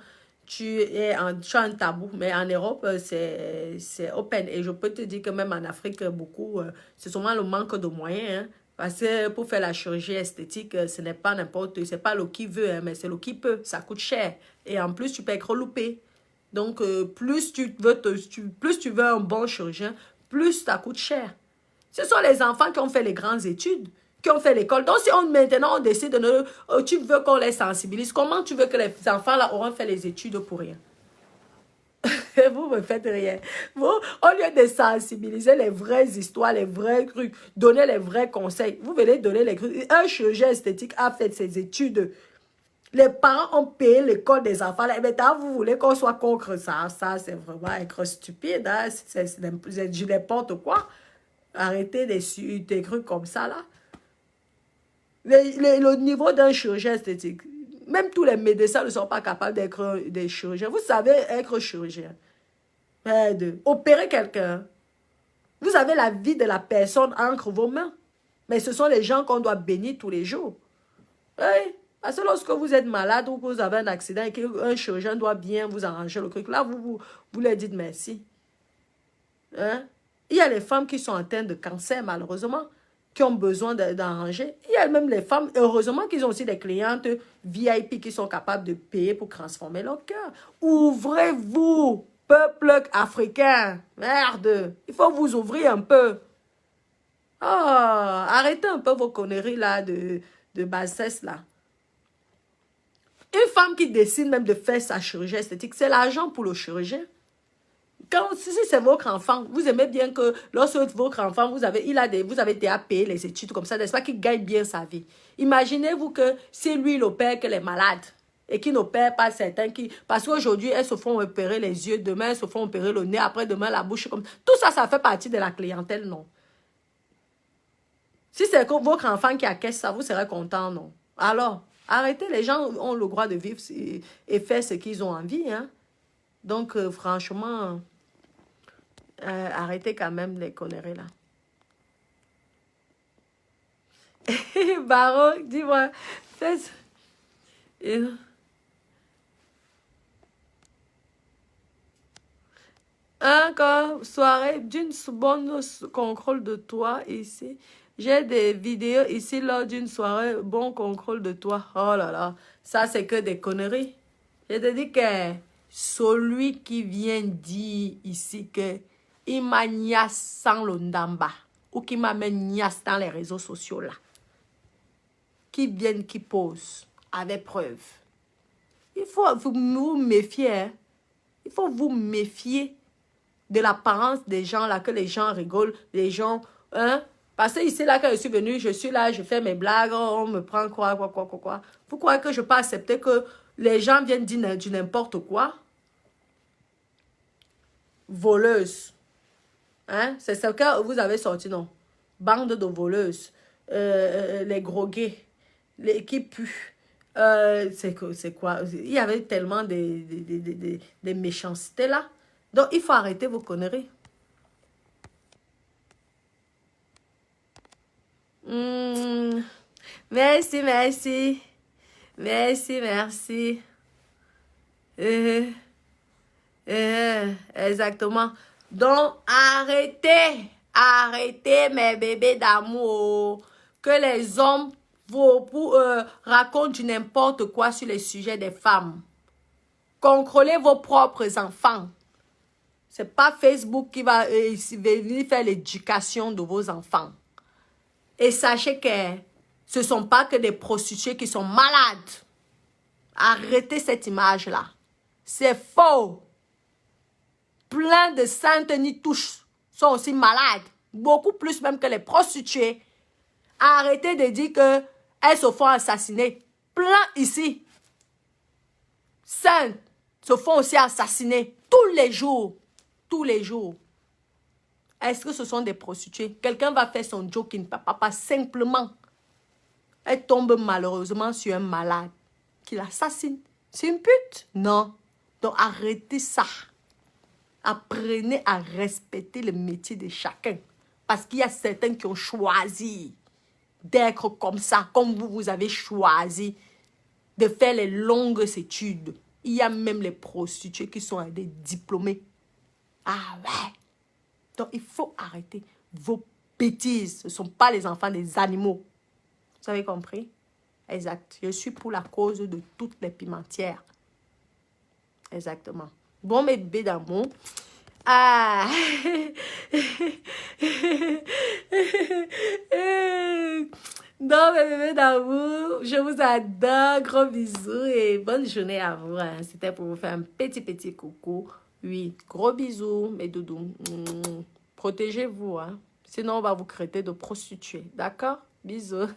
Tu as un tabou, mais en Europe, c'est open. Et je peux te dire que même en Afrique, beaucoup, c'est sûrement le manque de moyens. Hein, parce que pour faire la chirurgie esthétique, ce n'est pas n'importe, c'est pas le qui veut, hein, mais c'est le qui peut. Ça coûte cher. Et en plus, tu peux être loupé. Donc, plus tu veux un bon chirurgien, plus ça coûte cher. Ce sont les enfants qui ont fait les grandes études, qui ont fait l'école. Donc, si maintenant on décide de tu veux qu'on les sensibilise, comment tu veux que les enfants là auront fait les études pour rien? Vous me faites rien. Vous, au lieu de sensibiliser les vraies histoires, les vrais trucs, donner les vrais conseils, vous venez donner les trucs. Un chirurgien esthétique a fait ses études. Les parents ont payé l'école des enfants. Et maintenant, vous voulez qu'on soit contre ça. Ça, c'est vraiment être stupide. Hein? C'est n'importe quoi. Arrêtez des trucs comme ça, là. Le niveau d'un chirurgien esthétique, même tous les médecins ne sont pas capables d'être des chirurgiens. Vous savez être chirurgien. Opérer quelqu'un. Vous avez la vie de la personne entre vos mains. Mais ce sont les gens qu'on doit bénir tous les jours. Oui. Parce que lorsque vous êtes malade ou que vous avez un accident et qu'un chirurgien doit bien vous arranger le truc, là, vous leur dites merci. Hein? Il y a les femmes qui sont atteintes de cancer, malheureusement, qui ont besoin d'arranger. Il y a même les femmes, heureusement qu'ils ont aussi des clientes VIP qui sont capables de payer pour transformer leur cœur. Ouvrez-vous, peuple africain. Merde, il faut vous ouvrir un peu. Oh, arrêtez un peu vos conneries là de bassesse là. Une femme qui décide même de faire sa chirurgie esthétique, c'est l'argent pour le chirurgien. Si c'est votre enfant, vous aimez bien que lorsque votre enfant, vous avez déjà payé les études comme ça, n'est-ce pas, qu'il gagne bien sa vie. Imaginez-vous que c'est lui l'opère qu'elle est malade et qui n'opère pas certains parce qu'aujourd'hui, elles se font opérer les yeux, demain, elles se font opérer le nez, après-demain, la bouche. Tout ça, ça fait partie de la clientèle, non? Si c'est votre enfant qui acquiesce ça, vous serez content, non? Alors, arrêtez, les gens ont le droit de vivre et faire ce qu'ils ont envie, hein? Donc, franchement... arrêtez quand même les conneries là. Baron, dis-moi. soirée d'une bonne contrôle de toi ici. J'ai des vidéos ici lors d'une soirée, bon contrôle de toi. Oh là là, ça c'est que des conneries. Je te dis que celui qui vient dire ici que il m'a niasse sans le ndamba ou qui m'a mis niasse dans les réseaux sociaux là, qui viennent, qui posent avec preuve. Il faut vous méfier, hein. Il faut vous méfier de l'apparence des gens là, que les gens rigolent, les gens, hein. Parce que ici là, quand je suis venue, je suis là, je fais mes blagues, on me prend quoi. Vous croyez que je peux accepter que les gens viennent dire du n'importe quoi? Voleuse. Hein? C'est ce que vous avez sorti, non? Bande de voleuses. Les gros gays. Les qui puent. C'est quoi? Il y avait tellement de méchanceté là. Donc, il faut arrêter vos conneries. Merci, merci. Merci, merci. Exactement. Donc, arrêtez mes bébés d'amour. Que les hommes racontent du n'importe quoi sur les sujets des femmes. Contrôlez vos propres enfants. C'est pas Facebook qui va venir faire l'éducation de vos enfants. Et sachez que ce ne sont pas que des prostituées qui sont malades. Arrêtez cette image-là. C'est faux. Plein de Saint-Denis touches sont aussi malades. Beaucoup plus même que les prostituées. Arrêtez de dire qu'elles se font assassiner. Plein ici. Saintes se font aussi assassiner tous les jours. Tous les jours. Est-ce que ce sont des prostituées? Quelqu'un va faire son joke qui ne peut pas simplement. Elle tombe malheureusement sur un malade qui l'assassine. C'est une pute? Non. Donc arrêtez ça. Apprenez à respecter le métier de chacun. Parce qu'il y a certains qui ont choisi d'être comme ça, comme vous avez choisi de faire les longues études. Il y a même les prostituées qui sont des diplômés. Ah ouais. Donc il faut arrêter vos bêtises. Ce ne sont pas les enfants des animaux. Vous avez compris? Exact. Je suis pour la cause de toutes les pimentières. Exactement. Bon, mes bébés d'amour. Ah. Non, mes bébés d'amour, je vous adore. Gros bisous et bonne journée à vous. Hein. C'était pour vous faire un petit coucou. Oui, gros bisous, mes doudous. Protégez-vous. Hein. Sinon, on va vous traiter de prostituées. D'accord? Bisous.